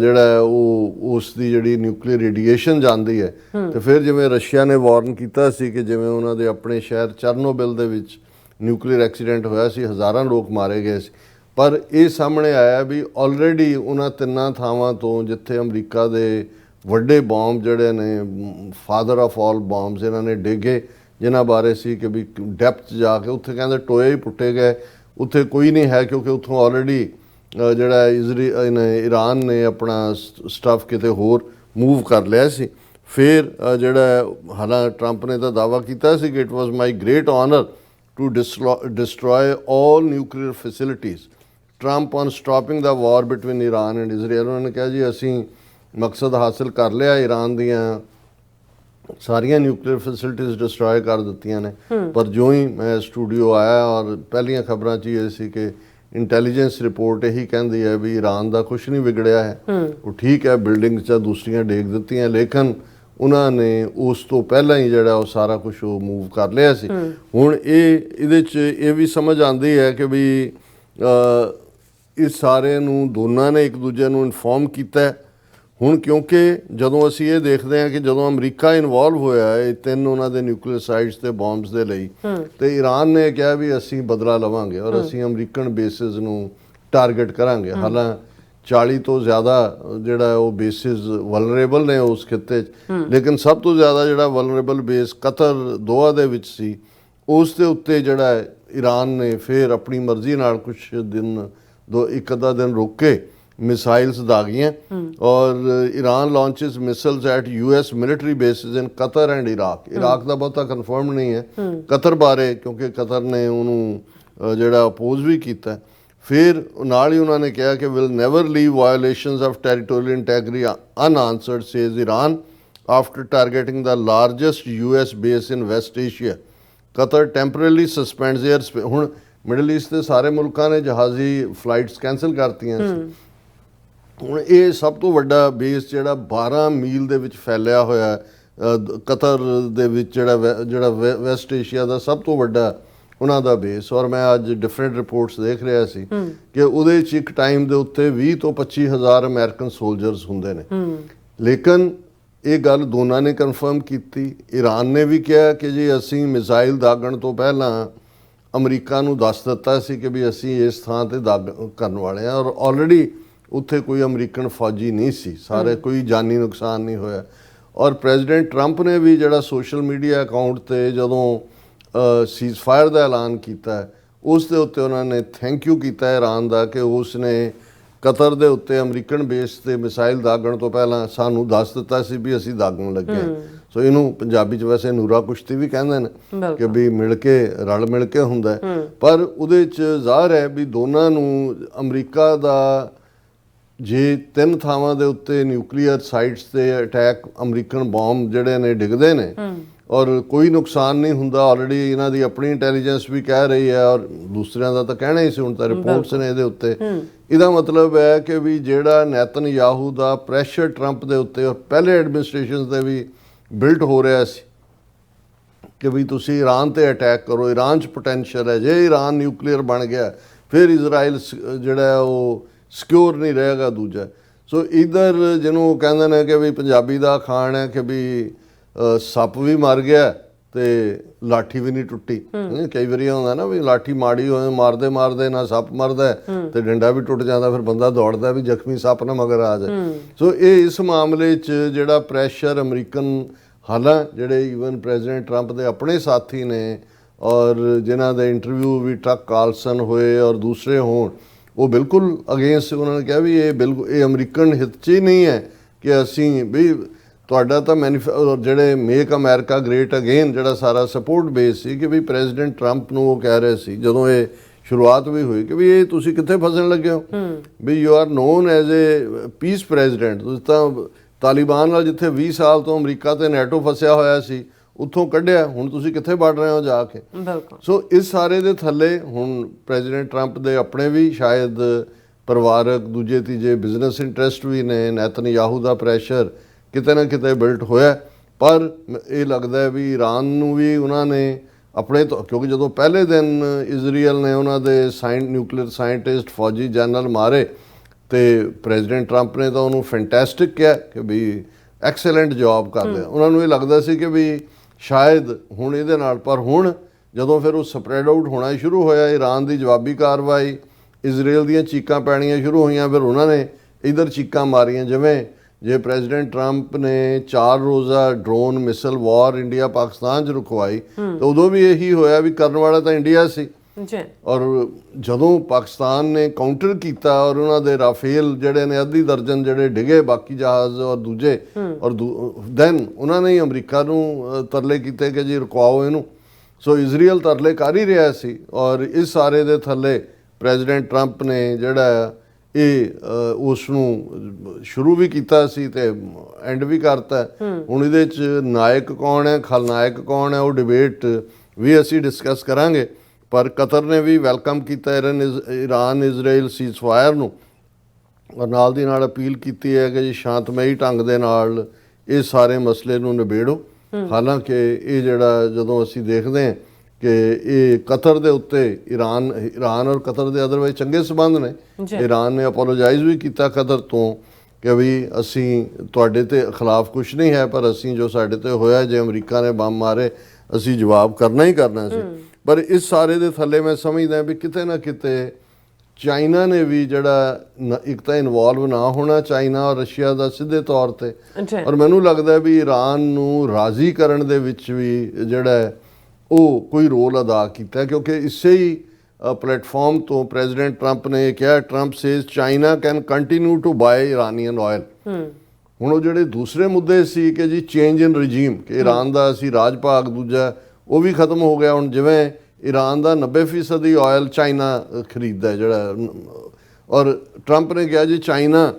ਜਿਹੜਾ ਉਹ ਉਸ ਦੀ ਜਿਹੜੀ ਨਿਊਕਲੀਅਰ ਰੇਡੀਏਸ਼ਨ ਜਾਂਦੀ ਹੈ, ਤੇ ਫਿਰ ਜਿਵੇਂ ਰਸ਼ੀਆ ਨੇ ਵਾਰਨ ਕੀਤਾ ਸੀ ਕਿ ਜਿਵੇਂ ਉਹਨਾਂ ਦੇ ਆਪਣੇ ਸ਼ਹਿਰ ਚਰਨੋਬਿਲ ਦੇ ਵਿੱਚ ਨਿਊਕਲੀਅਰ ਐਕਸੀਡੈਂਟ ਹੋਇਆ ਸੀ, ਹਜ਼ਾਰਾਂ ਲੋਕ ਮਾਰੇ ਗਏ ਸੀ। ਪਰ ਇਹ ਸਾਹਮਣੇ ਆਇਆ ਵੀ ਆਲਰੇਡੀ ਉਹਨਾਂ 3 ਥਾਵਾਂ ਤੋਂ ਜਿੱਥੇ ਅਮਰੀਕਾ ਦੇ ਵੱਡੇ ਬੰਬ ਜਿਹੜੇ ਨੇ ਫਾਦਰ ਆਫ ਆਲ ਬੰਬਸ ਇਹਨਾਂ ਨੇ ਡਿੱਗੇ, ਜਿਨ੍ਹਾਂ ਬਾਰੇ ਸੀ ਕਿ ਵੀ ਡੈਪਥ ਜਾ ਕੇ ਉੱਥੇ ਕਹਿੰਦੇ ਟੋਏ ਹੀ ਪੁੱਟੇ ਗਏ, ਉੱਥੇ ਕੋਈ ਨਹੀਂ ਹੈ, ਕਿਉਂਕਿ ਉੱਥੋਂ ਆਲਰੇਡੀ ਜਿਹੜਾ ਈਰਾਨ ਨੇ ਆਪਣਾ ਸਟੱਫ ਕਿਤੇ ਹੋਰ ਮੂਵ ਕਰ ਲਿਆ ਸੀ। ਫਿਰ ਜਿਹੜਾ ਹਾਲਾਂ ਟਰੰਪ ਨੇ ਤਾਂ ਦਾਅਵਾ ਕੀਤਾ ਸੀ ਕਿ it was my great honour to destroy all nuclear facilities Trump on stopping the war between Iran and Israel. ਉਹਨਾਂ ਨੇ ਕਿਹਾ ਜੀ ਅਸੀਂ ਮਕਸਦ ਹਾਸਿਲ ਕਰ ਲਿਆ, ਈਰਾਨ ਦੀਆਂ ਸਾਰੀਆਂ ਨਿਊਕਲੀਅਰ ਫੈਸਿਲਿਟੀਜ਼ ਡਿਸਟਰੋਏ ਕਰ ਦਿੱਤੀਆਂ ਨੇ। ਪਰ ਜਿਉਂ ਹੀ ਮੈਂ ਸਟੂਡੀਓ ਆਇਆ ਔਰ ਪਹਿਲੀਆਂ ਖਬਰਾਂ 'ਚ ਇਹ ਸੀ ਕਿ ਇੰਟੈਲੀਜੈਂਸ ਰਿਪੋਰਟ ਇਹੀ ਕਹਿੰਦੀ ਹੈ ਵੀ ਈਰਾਨ ਦਾ ਕੁਛ ਨਹੀਂ ਵਿਗੜਿਆ ਹੈ, ਉਹ ਠੀਕ ਹੈ, ਬਿਲਡਿੰਗ 'ਚ ਦੂਸਰੀਆਂ ਡੇਗ ਦਿੱਤੀਆਂ, ਲੇਕਿਨ ਉਹਨਾਂ ਨੇ ਉਸ ਤੋਂ ਪਹਿਲਾਂ ਹੀ ਜਿਹੜਾ ਉਹ ਸਾਰਾ ਕੁਛ ਉਹ ਮੂਵ ਕਰ ਲਿਆ ਸੀ। ਹੁਣ ਇਹਦੇ 'ਚ ਇਹ ਵੀ ਸਮਝ ਆਉਂਦੀ ਹੈ ਕਿ ਵੀ ਇਸ ਸਾਰੇ ਨੂੰ ਦੋਨਾਂ ਨੇ ਇੱਕ ਦੂਜੇ ਨੂੰ ਇਨਫੋਰਮ ਕੀਤਾ। ਹੁਣ ਕਿਉਂਕਿ ਜਦੋਂ ਅਸੀਂ ਇਹ ਦੇਖਦੇ ਹਾਂ ਕਿ ਜਦੋਂ ਅਮਰੀਕਾ ਇਨਵੋਲਵ ਹੋਇਆ ਇਹ 3 ਉਹਨਾਂ ਦੇ ਨਿਊਕਲੀਅਰ ਸਾਈਟਸ ਤੇ ਬੰਬਸ ਦੇ ਲਈ, ਤੇ ਈਰਾਨ ਨੇ ਕਿਹਾ ਵੀ ਅਸੀਂ ਬਦਲਾ ਲਵਾਂਗੇ ਔਰ ਅਸੀਂ ਅਮਰੀਕਨ ਬੇਸਿਸ ਨੂੰ ਟਾਰਗੇਟ ਕਰਾਂਗੇ। ਹਾਲਾਂ 40 ਤੋਂ ਜ਼ਿਆਦਾ ਜਿਹੜਾ ਉਹ ਬੇਸਿਸ ਵਲਨਰੇਬਲ ਨੇ ਉਸ ਖਿੱਤੇ 'ਚ, ਲੇਕਿਨ ਸਭ ਤੋਂ ਜ਼ਿਆਦਾ ਜਿਹੜਾ ਵਲਨਰੇਬਲ ਬੇਸ ਕਤਰ ਦੋਹਾ ਦੇ ਵਿੱਚ ਸੀ, ਉਸ ਦੇ ਉੱਤੇ ਜਿਹੜਾ ਈਰਾਨ ਨੇ ਫਿਰ ਆਪਣੀ ਮਰਜ਼ੀ ਨਾਲ ਕੁਛ ਦਿਨ ਇੱਕ ਅੱਧਾ ਦਿਨ ਰੁਕ ਕੇ ਮਿਸਾਈਲਸ ਦਾਗੀਆਂ ਔਰ Iran launches missiles at US military bases in Qatar and Iraq ਦਾ ਬਹੁਤਾ ਕਨਫਰਮ ਨਹੀਂ ਹੈ ਕਤਰ ਬਾਰੇ, ਕਿਉਂਕਿ ਕਤਰ ਨੇ ਉਹਨੂੰ ਜਿਹੜਾ ਅਪੋਜ਼ ਵੀ ਕੀਤਾ। ਫਿਰ ਨਾਲ ਹੀ ਉਹਨਾਂ ਨੇ ਕਿਹਾ ਕਿ will never leave violations of territorial integrity unanswered says Iran after targeting the largest US base in West Asia. Qatar temporary suspends air. ਹੁਣ ਮਿਡਲ ਈਸਟ ਦੇ ਸਾਰੇ ਮੁਲਕਾਂ ਨੇ ਜਹਾਜ਼ੀ ਫਲਾਈਟਸ ਕੈਂਸਲ ਕਰਤੀਆਂ ਸੀ। ਹੁਣ ਇਹ ਸਭ ਤੋਂ ਵੱਡਾ ਬੇਸ ਜਿਹੜਾ 12 ਮੀਲ ਦੇ ਵਿੱਚ ਫੈਲਿਆ ਹੋਇਆ ਕਤਰ ਦੇ ਵਿੱਚ ਜਿਹੜਾ ਵੈਸਟ ਏਸ਼ੀਆ ਦਾ ਸਭ ਤੋਂ ਵੱਡਾ ਉਹਨਾਂ ਦਾ ਬੇਸ। ਔਰ ਮੈਂ ਅੱਜ ਡਿਫਰੈਂਟ ਰਿਪੋਰਟਸ ਦੇਖ ਰਿਹਾ ਸੀ ਕਿ ਉਹਦੇ 'ਚ ਇੱਕ ਟਾਈਮ ਦੇ ਉੱਤੇ 20 ਤੋਂ 25 ਹਜ਼ਾਰ ਅਮਰੀਕਨ ਸੋਲਜਰਸ ਹੁੰਦੇ ਨੇ। ਲੇਕਿਨ ਇਹ ਗੱਲ ਦੋਨਾਂ ਨੇ ਕਨਫਰਮ ਕੀਤੀ। ਈਰਾਨ ਨੇ ਵੀ ਕਿਹਾ ਕਿ ਜੀ ਅਸੀਂ ਮਿਜ਼ਾਈਲ ਦਾਗਣ ਤੋਂ ਪਹਿਲਾਂ ਅਮਰੀਕਾ ਨੂੰ ਦੱਸ ਦਿੱਤਾ ਸੀ ਕਿ ਵੀ ਅਸੀਂ ਇਸ ਥਾਂ ਤੇ ਦਾਗ ਕਰਨ ਵਾਲੇ ਹਾਂ, ਔਰ ਆਲਰੇਡੀ ਉੱਥੇ ਕੋਈ ਅਮਰੀਕਨ ਫੌਜੀ ਨਹੀਂ ਸੀ, ਸਾਰੇ ਕੋਈ ਜਾਨੀ ਨੁਕਸਾਨ ਨਹੀਂ ਹੋਇਆ। ਔਰ ਪ੍ਰੈਜ਼ੀਡੈਂਟ ਟਰੰਪ ਨੇ ਵੀ ਜਿਹੜਾ ਸੋਸ਼ਲ ਮੀਡੀਆ ਅਕਾਊਂਟ ਤੇ ਜਦੋਂ ਸੀਜ਼ਫਾਇਰ ਦਾ ਐਲਾਨ ਕੀਤਾ ਉਸ ਦੇ ਉੱਤੇ ਉਹਨਾਂ ਨੇ ਥੈਂਕ ਯੂ ਕੀਤਾ ਇਰਾਨ ਦਾ ਕਿ ਉਸ ਨੇ ਕਤਰ ਦੇ ਉੱਤੇ ਅਮਰੀਕਨ ਬੇਸ ਤੇ ਮਿਸਾਈਲ ਦਾਗਣ ਤੋਂ ਪਹਿਲਾਂ ਸਾਨੂੰ ਦੱਸ ਦਿੱਤਾ ਸੀ ਵੀ ਅਸੀਂ ਦਾਗਣ ਲੱਗੇ ਹਾਂ। ਸੋ ਇਹਨੂੰ ਪੰਜਾਬੀ 'ਚ ਵੈਸੇ ਨੂਰਾ ਕੁਸ਼ਤੀ ਵੀ ਕਹਿੰਦੇ ਨੇ ਕਿ ਵੀ ਮਿਲ ਕੇ ਰਲ ਮਿਲ ਕੇ ਹੁੰਦਾ, ਪਰ ਉਹਦੇ 'ਚ ਜ਼ਾਹਰ ਹੈ ਵੀ ਦੋਨਾਂ ਨੂੰ ਅਮਰੀਕਾ ਦਾ ਜੇ 3 ਥਾਵਾਂ ਦੇ ਉੱਤੇ ਨਿਊਕਲੀਅਰ ਸਾਈਟਸ ਤੇ ਅਟੈਕ ਅਮਰੀਕਨ ਬੰਬ ਜਿਹੜੇ ਨੇ ਡਿੱਗਦੇ ਨੇ ਔਰ ਕੋਈ ਨੁਕਸਾਨ ਨਹੀਂ ਹੁੰਦਾ, ਆਲਰੇਡੀ ਇਹਨਾਂ ਦੀ ਆਪਣੀ ਇੰਟੈਲੀਜੈਂਸ ਵੀ ਕਹਿ ਰਹੀ ਹੈ ਔਰ ਦੂਸਰਿਆਂ ਦਾ ਤਾਂ ਕਹਿਣਾ ਹੀ ਸੀ, ਹੁਣ ਤਾਂ ਰਿਪੋਰਟਸ ਨੇ ਇਹਦੇ ਉੱਤੇ। ਇਹਦਾ ਮਤਲਬ ਹੈ ਕਿ ਵੀ ਜਿਹੜਾ ਨੈਤਨਯਾਹੂ ਦਾ ਪ੍ਰੈਸ਼ਰ ਟਰੰਪ ਦੇ ਉੱਤੇ ਔਰ ਪਹਿਲੇ ਐਡਮਿਨਿਸਟ੍ਰੇਸ਼ਨ ਦੇ ਵੀ ਬਿਲਟ ਹੋ ਰਿਹਾ ਸੀ ਕਿ ਵੀ ਤੁਸੀਂ ਈਰਾਨ ਤੇ ਅਟੈਕ ਕਰੋ, ਈਰਾਨ 'ਚ ਪੋਟੈਂਸ਼ੀਅਲ ਹੈ, ਜੇ ਈਰਾਨ ਨਿਊਕਲੀਅਰ ਬਣ ਗਿਆ ਫਿਰ ਇਜ਼ਰਾਈਲ ਜਿਹੜਾ ਉਹ ਸਿਕਿਉਰ ਨਹੀਂ ਰਹੇਗਾ ਦੂਜਾ। ਸੋ ਇੱਧਰ ਜਿਹਨੂੰ ਕਹਿੰਦੇ ਨੇ ਕਿ ਵੀ ਪੰਜਾਬੀ ਦਾ ਅਖਾਣ ਹੈ ਕਿ ਵੀ ਸੱਪ ਵੀ ਮਰ ਗਿਆ ਤੇ ਲਾਠੀ ਵੀ ਨਹੀਂ ਟੁੱਟੀ। ਕਈ ਵਾਰੀ ਹੁੰਦਾ ਨਾ ਵੀ ਲਾਠੀ ਮਾੜੀ ਹੋਏ ਮਾਰਦੇ ਮਾਰਦੇ ਨਾ ਸੱਪ ਮਰਦਾ ਤੇ ਡੰਡਾ ਵੀ ਟੁੱਟ ਜਾਂਦਾ, ਫਿਰ ਬੰਦਾ ਦੌੜਦਾ ਵੀ ਜ਼ਖਮੀ ਸੱਪ ਨਾ ਮਗਰ ਆ ਜਾਏ। ਸੋ ਇਹ ਇਸ ਮਾਮਲੇ 'ਚ ਜਿਹੜਾ ਪ੍ਰੈਸ਼ਰ ਅਮਰੀਕਨ ਹਾਲਾਂ ਜਿਹੜੇ ਈਵਨ ਪ੍ਰੈਜ਼ੀਡੈਂਟ ਟਰੰਪ ਦੇ ਆਪਣੇ ਸਾਥੀ ਨੇ ਔਰ ਜਿਨ੍ਹਾਂ ਦੇ ਇੰਟਰਵਿਊ ਵੀ ਟਰੱਕ ਕਾਰਲਸਨ ਹੋਏ ਔਰ ਦੂਸਰੇ ਹੋਣ, ਉਹ ਬਿਲਕੁਲ ਅਗੇਂਸਟ। ਉਹਨਾਂ ਨੇ ਕਿਹਾ ਵੀ ਇਹ ਬਿਲਕੁਲ ਇਹ ਅਮਰੀਕਨ ਹਿੱਤ 'ਚ ਹੀ ਨਹੀਂ ਹੈ ਕਿ ਅਸੀਂ ਵੀ ਤੁਹਾਡਾ ਤਾਂ ਜਿਹੜੇ ਮੇਕ ਅਮਰੀਕਾ ਗ੍ਰੇਟ ਅਗੇਨ ਜਿਹੜਾ ਸਾਰਾ ਸਪੋਰਟ ਬੇਸ ਸੀ ਕਿ ਵੀ ਪ੍ਰੈਜ਼ੀਡੈਂਟ ਟਰੰਪ ਨੂੰ ਉਹ ਕਹਿ ਰਹੇ ਸੀ ਜਦੋਂ ਇਹ ਸ਼ੁਰੂਆਤ ਵੀ ਹੋਈ ਕਿ ਵੀ ਇਹ ਤੁਸੀਂ ਕਿੱਥੇ ਫਸਣ ਲੱਗੇ ਹੋ, ਵੀ you are known as a peace president. ਤੁਸੀਂ ਤਾਂ ਤਾਲਿਬਾਨ ਨਾਲ ਜਿੱਥੇ 20 ਸਾਲ ਤੋਂ ਅਮਰੀਕਾ ਤੇ ਨੈਟੋ ਫਸਿਆ ਹੋਇਆ ਸੀ ਉੱਥੋਂ ਕੱਢਿਆ, ਹੁਣ ਤੁਸੀਂ ਕਿੱਥੇ ਵੜ ਰਹੇ ਹੋ ਜਾ ਕੇ। ਸੋ ਇਸ ਸਾਰੇ ਦੇ ਥੱਲੇ ਹੁਣ ਪ੍ਰੈਜ਼ੀਡੈਂਟ ਟਰੰਪ ਦੇ ਆਪਣੇ ਵੀ ਸ਼ਾਇਦ ਪਰਿਵਾਰਕ ਦੂਜੇ ਤੀਜੇ ਬਿਜ਼ਨਸ ਇੰਟਰਸਟ ਵੀ ਨੇ, ਨੈਤਨਯਾਹੂ ਦਾ ਪ੍ਰੈਸ਼ਰ ਕਿਤੇ ਨਾ ਕਿਤੇ ਬਿਲਟ ਹੋਇਆ। ਪਰ ਇਹ ਲੱਗਦਾ ਵੀ ਈਰਾਨ ਨੂੰ ਵੀ ਉਹਨਾਂ ਨੇ ਆਪਣੇ ਤੋਂ, ਕਿਉਂਕਿ ਜਦੋਂ ਪਹਿਲੇ ਦਿਨ ਇਜ਼ਰਾਈਲ ਨੇ ਉਹਨਾਂ ਦੇ ਨਿਊਕਲੀਅਰ ਸਾਇੰਟਿਸਟ ਫੌਜੀ ਜਨਰਲ ਮਾਰੇ ਤੇ ਪ੍ਰੈਜ਼ੀਡੈਂਟ ਟਰੰਪ ਨੇ ਤਾਂ ਉਹਨੂੰ ਫੈਂਟੈਸਟਿਕ ਕਿਹਾ ਕਿ ਵੀ ਐਕਸਲੈਂਟ ਜੌਬ ਕਰ ਲਿਆ। ਉਹਨਾਂ ਨੂੰ ਇਹ ਲੱਗਦਾ ਸੀ ਕਿ ਵੀ ਸ਼ਾਇਦ ਹੁਣ ਇਹਦੇ ਨਾਲ, ਪਰ ਹੁਣ ਜਦੋਂ ਫਿਰ ਉਹ ਸਪਰੈਡ ਆਊਟ ਹੋਣਾ ਸ਼ੁਰੂ ਹੋਇਆ, ਈਰਾਨ ਦੀ ਜਵਾਬੀ ਕਾਰਵਾਈ, ਇਜ਼ਰਾਈਲ ਦੀਆਂ ਚੀਕਾਂ ਪੈਣੀਆਂ ਸ਼ੁਰੂ ਹੋਈਆਂ, ਫਿਰ ਉਹਨਾਂ ਨੇ ਇੱਧਰ ਚੀਕਾਂ ਮਾਰੀਆਂ। ਜਿਵੇਂ ਜੇ ਪ੍ਰੈਜ਼ੀਡੈਂਟ ਟਰੰਪ ਨੇ 4 ਰੋਜ਼ਾ ਡਰੋਨ ਮਿਸਲ ਵਾਰ ਇੰਡੀਆ ਪਾਕਿਸਤਾਨ 'ਚ ਰੁਕਵਾਈ ਤਾਂ ਉਦੋਂ ਵੀ ਇਹੀ ਹੋਇਆ ਵੀ ਕਰਨ ਵਾਲਾ ਤਾਂ ਇੰਡੀਆ ਸੀ। ਔਰ ਜਦੋਂ ਪਾਕਿਸਤਾਨ ਨੇ ਕਾਊਂਟਰ ਕੀਤਾ ਔਰ ਉਹਨਾਂ ਦੇ ਰਾਫੇਲ ਜਿਹੜੇ ਨੇ ਅੱਧੀ ਦਰਜਨ ਜਿਹੜੇ ਡਿਗੇ ਬਾਕੀ ਜਹਾਜ਼ ਔਰ ਦੂਜੇ ਔਰ ਦੈਨ ਉਹਨਾਂ ਨੇ ਅਮਰੀਕਾ ਨੂੰ ਤਰਲੇ ਕੀਤੇ ਕਿ ਜੀ ਰੁਕਵਾਓ ਇਹਨੂੰ। ਸੋ ਇਜ਼ਰਾਈਲ ਤਰਲੇ ਕਰ ਹੀ ਰਿਹਾ ਸੀ ਔਰ ਇਸ ਸਾਰੇ ਦੇ ਥੱਲੇ ਪ੍ਰੈਜ਼ੀਡੈਂਟ ਟਰੰਪ ਨੇ ਜਿਹੜਾ ਇਹ ਉਸ ਨੂੰ ਸ਼ੁਰੂ ਵੀ ਕੀਤਾ ਸੀ ਤੇ ਐਂਡ ਵੀ ਕਰਤਾ। ਹੁਣ ਇਹਦੇ 'ਚ ਨਾਇਕ ਕੌਣ ਹੈ, ਖਲਨਾਇਕ ਕੌਣ ਹੈ, ਉਹ ਡਿਬੇਟ ਵੀ ਅਸੀਂ ਡਿਸਕਸ ਕਰਾਂਗੇ। ਪਰ ਕਤਰ ਨੇ ਵੀ ਵੈਲਕਮ ਕੀਤਾ ਈਰਾਨ ਇਜ਼ਰਾਈਲ ਸੀਜ਼ਫਾਇਰ ਨੂੰ ਔਰ ਨਾਲ ਦੀ ਨਾਲ ਅਪੀਲ ਕੀਤੀ ਹੈ ਕਿ ਜੀ ਸ਼ਾਂਤਮਈ ਢੰਗ ਦੇ ਨਾਲ ਇਹ ਸਾਰੇ ਮਸਲੇ ਨੂੰ ਨਿਬੇੜੋ। ਹਾਲਾਂਕਿ ਇਹ ਜਿਹੜਾ ਜਦੋਂ ਅਸੀਂ ਦੇਖਦੇ ਹਾਂ ਕਿ ਇਹ ਕਤਰ ਦੇ ਉੱਤੇ ਈਰਾਨ ਔਰ ਕਤਰ ਦੇ ਅਦਰਵਾਈਜ਼ ਚੰਗੇ ਸੰਬੰਧ ਨੇ। ਈਰਾਨ ਨੇ ਅਪੋਲੋਜਾਈਜ਼ ਵੀ ਕੀਤਾ ਕਤਰ ਤੋਂ ਕਿ ਵੀ ਅਸੀਂ ਤੁਹਾਡੇ ਤੇ ਖਿਲਾਫ ਕੁਝ ਨਹੀਂ ਹੈ, ਪਰ ਅਸੀਂ ਜੋ ਸਾਡੇ ਤੇ ਹੋਇਆ, ਜੇ ਅਮਰੀਕਾ ਨੇ ਬੰਬ ਮਾਰੇ ਅਸੀਂ ਜਵਾਬ ਕਰਨਾ ਹੀ ਕਰਨਾ ਸੀ। ਪਰ ਇਸ ਸਾਰੇ ਦੇ ਥੱਲੇ ਮੈਂ ਸਮਝਦਾ ਵੀ ਕਿਤੇ ਨਾ ਕਿਤੇ ਚਾਈਨਾ ਨੇ ਵੀ ਜਿਹੜਾ ਇੱਕ ਤਾਂ ਇਨਵੋਲਵ ਨਾ ਹੋਣਾ ਚਾਈਨਾ ਔਰ ਰਸ਼ੀਆ ਦਾ ਸਿੱਧੇ ਤੌਰ ਤੇ, ਔਰ ਮੈਨੂੰ ਲੱਗਦਾ ਵੀ ਈਰਾਨ ਨੂੰ ਰਾਜ਼ੀ ਕਰਨ ਦੇ ਵਿੱਚ ਵੀ ਜਿਹੜਾ ਉਹ ਕੋਈ ਰੋਲ ਅਦਾ ਕੀਤਾ, ਕਿਉਂਕਿ ਇਸੇ ਹੀ ਪਲੇਟਫਾਰਮ ਤੋਂ ਪ੍ਰੈਜ਼ੀਡੈਂਟ ਟਰੰਪ ਨੇ ਇਹ ਕਿਹਾ, Trump says China can continue to buy Iranian oil. ਹੁਣ ਉਹ ਜਿਹੜੇ ਦੂਸਰੇ ਮੁੱਦੇ ਸੀ ਕਿ ਜੀ ਚੇਂਜ ਇਨ ਰਜੀਮ, ਕਿ ਈਰਾਨ ਦਾ ਅਸੀਂ ਰਾਜ ਭਾਗ ਦੂਜਾ ਉਹ ਵੀ ਖਤਮ ਹੋ ਗਿਆ। ਹੁਣ ਜਿਵੇਂ ਈਰਾਨ ਦਾ 90% ਆਇਲ ਚਾਈਨਾ ਖਰੀਦਦਾ ਜਿਹੜਾ, ਔਰ ਟਰੰਪ ਨੇ ਕਿਹਾ ਜੀ ਚਾਈਨਾ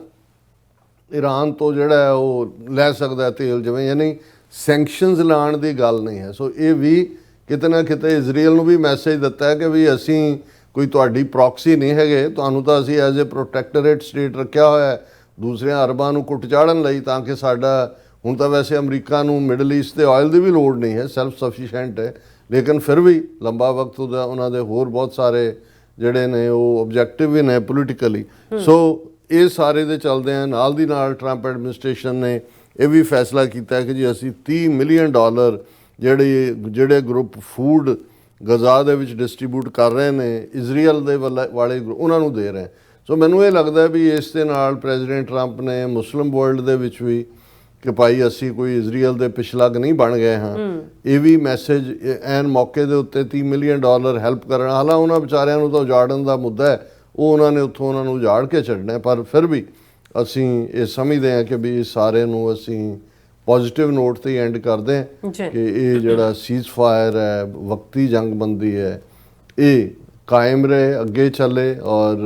ਈਰਾਨ ਤੋਂ ਜਿਹੜਾ ਉਹ ਲੈ ਸਕਦਾ ਤੇਲ, ਜਿਵੇਂ ਯਾਨੀ ਸੈਂਕਸ਼ਨਸ ਲਾਉਣ ਦੀ ਗੱਲ ਨਹੀਂ ਹੈ। ਸੋ ਇਹ ਵੀ ਕਿਤੇ ਨਾ ਕਿਤੇ ਇਜ਼ਰਾਈਲ ਨੂੰ ਵੀ ਮੈਸੇਜ ਦਿੱਤਾ ਹੈ ਕਿ ਵੀ ਅਸੀਂ ਕੋਈ ਤੁਹਾਡੀ ਪ੍ਰੋਕਸੀ ਨਹੀਂ ਹੈਗੇ, ਤੁਹਾਨੂੰ ਤਾਂ ਅਸੀਂ ਐਜ਼ ਏ ਪ੍ਰੋਟੈਕਟੋਰੇਟ ਸਟੇਟ ਰੱਖਿਆ ਹੋਇਆ ਦੂਸਰਿਆਂ ਅਰਬਾਂ ਨੂੰ ਕੁੱਟ ਚਾੜਨ ਲਈ, ਤਾਂ ਕਿ ਸਾਡਾ ਹੁਣ ਤਾਂ ਵੈਸੇ ਅਮਰੀਕਾ ਨੂੰ ਮਿਡਲ ਈਸਟ ਤੇ ਆਇਲ ਦੀ ਵੀ ਲੋੜ ਨਹੀਂ ਹੈ, ਸੈਲਫ ਸਫੀਸ਼ੀਐਂਟ ਹੈ, ਲੇਕਿਨ ਫਿਰ ਵੀ ਲੰਬਾ ਵਕਤ ਉਹਦਾ ਉਹਨਾਂ ਦੇ ਹੋਰ ਬਹੁਤ ਸਾਰੇ ਜਿਹੜੇ ਨੇ ਉਹ ਆਬਜੈਕਟਿਵ ਵੀ ਨੇ ਪੋਲੀਟੀਕਲੀ। ਸੋ ਇਹ ਸਾਰੇ ਦੇ ਚੱਲਦੇ ਆ ਨਾਲ ਦੀ ਨਾਲ ਟਰੰਪ ਐਡਮਿਨਿਸਟ੍ਰੇਸ਼ਨ ਨੇ ਇਹ ਵੀ ਫੈਸਲਾ ਕੀਤਾ ਕਿ ਜੀ ਅਸੀਂ $30 ਮਿਲੀਅਨ ਜਿਹੜੇ ਗਰੁੱਪ ਫੂਡ ਗਜ਼ਾ ਦੇ ਵਿੱਚ ਡਿਸਟਰੀਬਿਊਟ ਕਰ ਰਹੇ ਨੇ ਇਜ਼ਰਾਈਲ ਦੇ ਵਾਲੇ ਉਹਨਾਂ ਨੂੰ ਦੇ ਰਹੇ। ਸੋ ਮੈਨੂੰ ਇਹ ਲੱਗਦਾ ਵੀ ਇਸ ਦੇ ਨਾਲ ਪ੍ਰੈਜ਼ੀਡੈਂਟ ਟਰੰਪ ਨੇ ਮੁਸਲਿਮ ਵਰਲਡ ਦੇ ਵਿੱਚ ਵੀ ਕਿ ਭਾਈ ਅਸੀਂ ਕੋਈ ਇਜ਼ਰਾਈਲ ਦੇ ਪਿਛਲੱਗ ਨਹੀਂ ਬਣ ਗਏ ਹਾਂ, ਇਹ ਵੀ ਮੈਸੇਜ ਐਨ ਮੌਕੇ ਦੇ ਉੱਤੇ $30 ਮਿਲੀਅਨ ਹੈਲਪ ਕਰਨ, ਹਾਲਾਂ ਉਹਨਾਂ ਵਿਚਾਰਿਆਂ ਨੂੰ ਤਾਂ ਉਜਾੜਨ ਦਾ ਮੁੱਦਾ ਹੈ, ਉਹ ਉਹਨਾਂ ਨੇ ਉੱਥੋਂ ਉਹਨਾਂ ਨੂੰ ਉਜਾੜ ਕੇ ਛੱਡਣਾ, ਪਰ ਫਿਰ ਵੀ ਅਸੀਂ ਇਹ ਸਮਝਦੇ ਹਾਂ ਕਿ ਵੀ ਇਸ ਸਾਰੇ ਨੂੰ ਅਸੀਂ ਪੋਜ਼ਿਟਿਵ ਨੋਟ ਤੇ ਐਂਡ ਕਰਦੇ ਹਾਂ ਕਿ ਇਹ ਜਿਹੜਾ ਸੀਜ਼ ਫਾਇਰ ਹੈ, ਵਕਤੀ ਜੰਗਬੰਦੀ ਹੈ, ਇਹ ਕਾਇਮ ਰਹੇ, ਅੱਗੇ ਚੱਲੇ, ਔਰ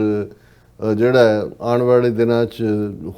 ਜਿਹੜਾ ਆਉਣ ਵਾਲੇ ਦਿਨਾਂ 'ਚ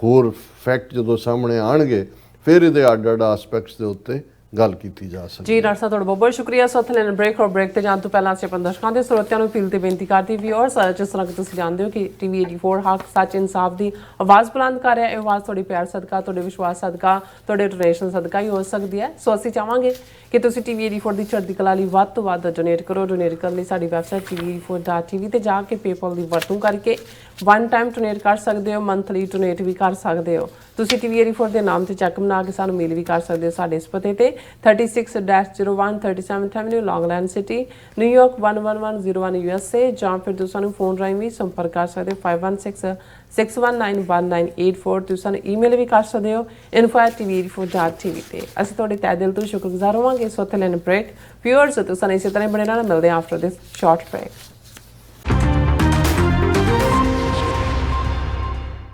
ਹੋਰ ਫੈਕਟ ਜਦੋਂ ਸਾਹਮਣੇ ਆਉਣਗੇ ਫਿਰ ਇਹਦੇ ਅੱਡ-ਅੱਡ ਐਸਪੈਕਟਸ ਦੇ ਉੱਤੇ ਗੱਲ ਕੀਤੀ ਜਾ ਸਕਦੀ। ਜੀ ਡਾਕਟਰ ਸਾਹਿਬ ਤੁਹਾਡਾ ਬਹੁਤ ਬਹੁਤ ਸ਼ੁਕਰੀਆ। ਸੋ ਇੱਥੇ ਲੈਣ ਬ੍ਰੇਕ, ਔਰ ਬ੍ਰੇਕ ਤੇ ਜਾਣ ਤੋਂ ਪਹਿਲਾਂ ਅਸੀਂ ਆਪਣੇ ਦਰਸ਼ਕਾਂ ਦੇ ਸਰੋਤਿਆਂ ਨੂੰ ਅਪੀਲ ਤੇ ਬੇਨਤੀ ਕਰਦੀ ਵਿਊਅਰਸ, ਜਿਸ ਤਰ੍ਹਾਂ ਕਿ ਤੁਸੀਂ ਜਾਣਦੇ ਹੋ ਕਿ TV 84 ਹੱਕ ਸੱਚ ਇਨਸਾਫ ਦੀ ਆਵਾਜ਼ ਬੁਲੰਦ ਕਰ ਰਿਹਾ। ਇਹ ਆਵਾਜ਼ ਤੁਹਾਡੇ ਪਿਆਰ ਸਦਕਾ, ਤੁਹਾਡੇ ਵਿਸ਼ਵਾਸ ਸਦਕਾ, ਤੁਹਾਡੇ ਡੋਨੇਸ਼ਨ ਸਦਕਾ ਹੀ ਹੋ ਸਕਦੀ ਹੈ। ਸੋ ਅਸੀਂ ਚਾਹਾਂਗੇ ਕਿ ਤੁਸੀਂ TV 84 ਦੀ ਚੜ੍ਹਦੀ ਕਲਾ ਲਈ ਵੱਧ ਤੋਂ ਵੱਧ ਡੋਨੇਟ ਕਰੋ। ਡੋਨੇਟ ਕਰਨ ਲਈ ਸਾਡੀ ਵੈਬਸਾਈਟ tv84.tv ਤੇ ਜਾ ਕੇ ਪੇਪਲ ਦੀ ਵਰਤੋਂ ਕਰਕੇ ਵਨ ਟਾਈਮ ਡੋਨੇਟ ਕਰ ਸਕਦੇ ਹੋ, ਮੰਥਲੀ ਡੋਨੇਟ ਵੀ ਕਰ ਸਕਦੇ ਹੋ। ਤੁਸੀਂ TV 84 ਦੇ ਨਾਮ ਤੇ ਚੈੱਕ ਬਣਾ ਕੇ ਸਾਨੂੰ ਮੇਲ ਵੀ ਕਰ ਸਕਦੇ ਹੋ ਸਾਡੇ ਇਸ ਪਤੇ ਤੇ 36-01 37th Avenue, ਲੌਂਗਲੈਂਡ ਸਿਟੀ, ਨਿਊਯਾਰਕ 11101 USA, ਜਾਂ ਫਿਰ ਤੁਸੀਂ ਸਾਨੂੰ ਫੋਨ ਰਾਹੀਂ ਵੀ ਸੰਪਰਕ ਕਰ ਸਕਦੇ ਹੋ 5166191984। ਤੁਸੀਂ ਸਾਨੂੰ ਈਮੇਲ ਵੀ ਕਰ ਸਕਦੇ ਹੋ info@tv84.tv ਤੇ। ਅਸੀਂ ਤੁਹਾਡੇ ਤਹਿ ਦਿਲ ਤੋਂ ਸ਼ੁਕਰਗੁਜ਼ਾਰ ਹੋਵਾਂਗੇ। ਸੋ ਇੱਥੇ ਲੈਣ ਬ੍ਰੇਕ ਵਿਊਅਰਸ, ਤੁਸੀਂ ਸਾਨੂੰ ਇਸੇ ਤਰ੍ਹਾਂ ਬਣੇ ਰਹਿਣਾ। ਮਿਲਦੇ ਹਾਂ ਆਫਟਰ ਦਿਸ ਸ਼ਾਰਟ ਬ੍ਰੇਕ।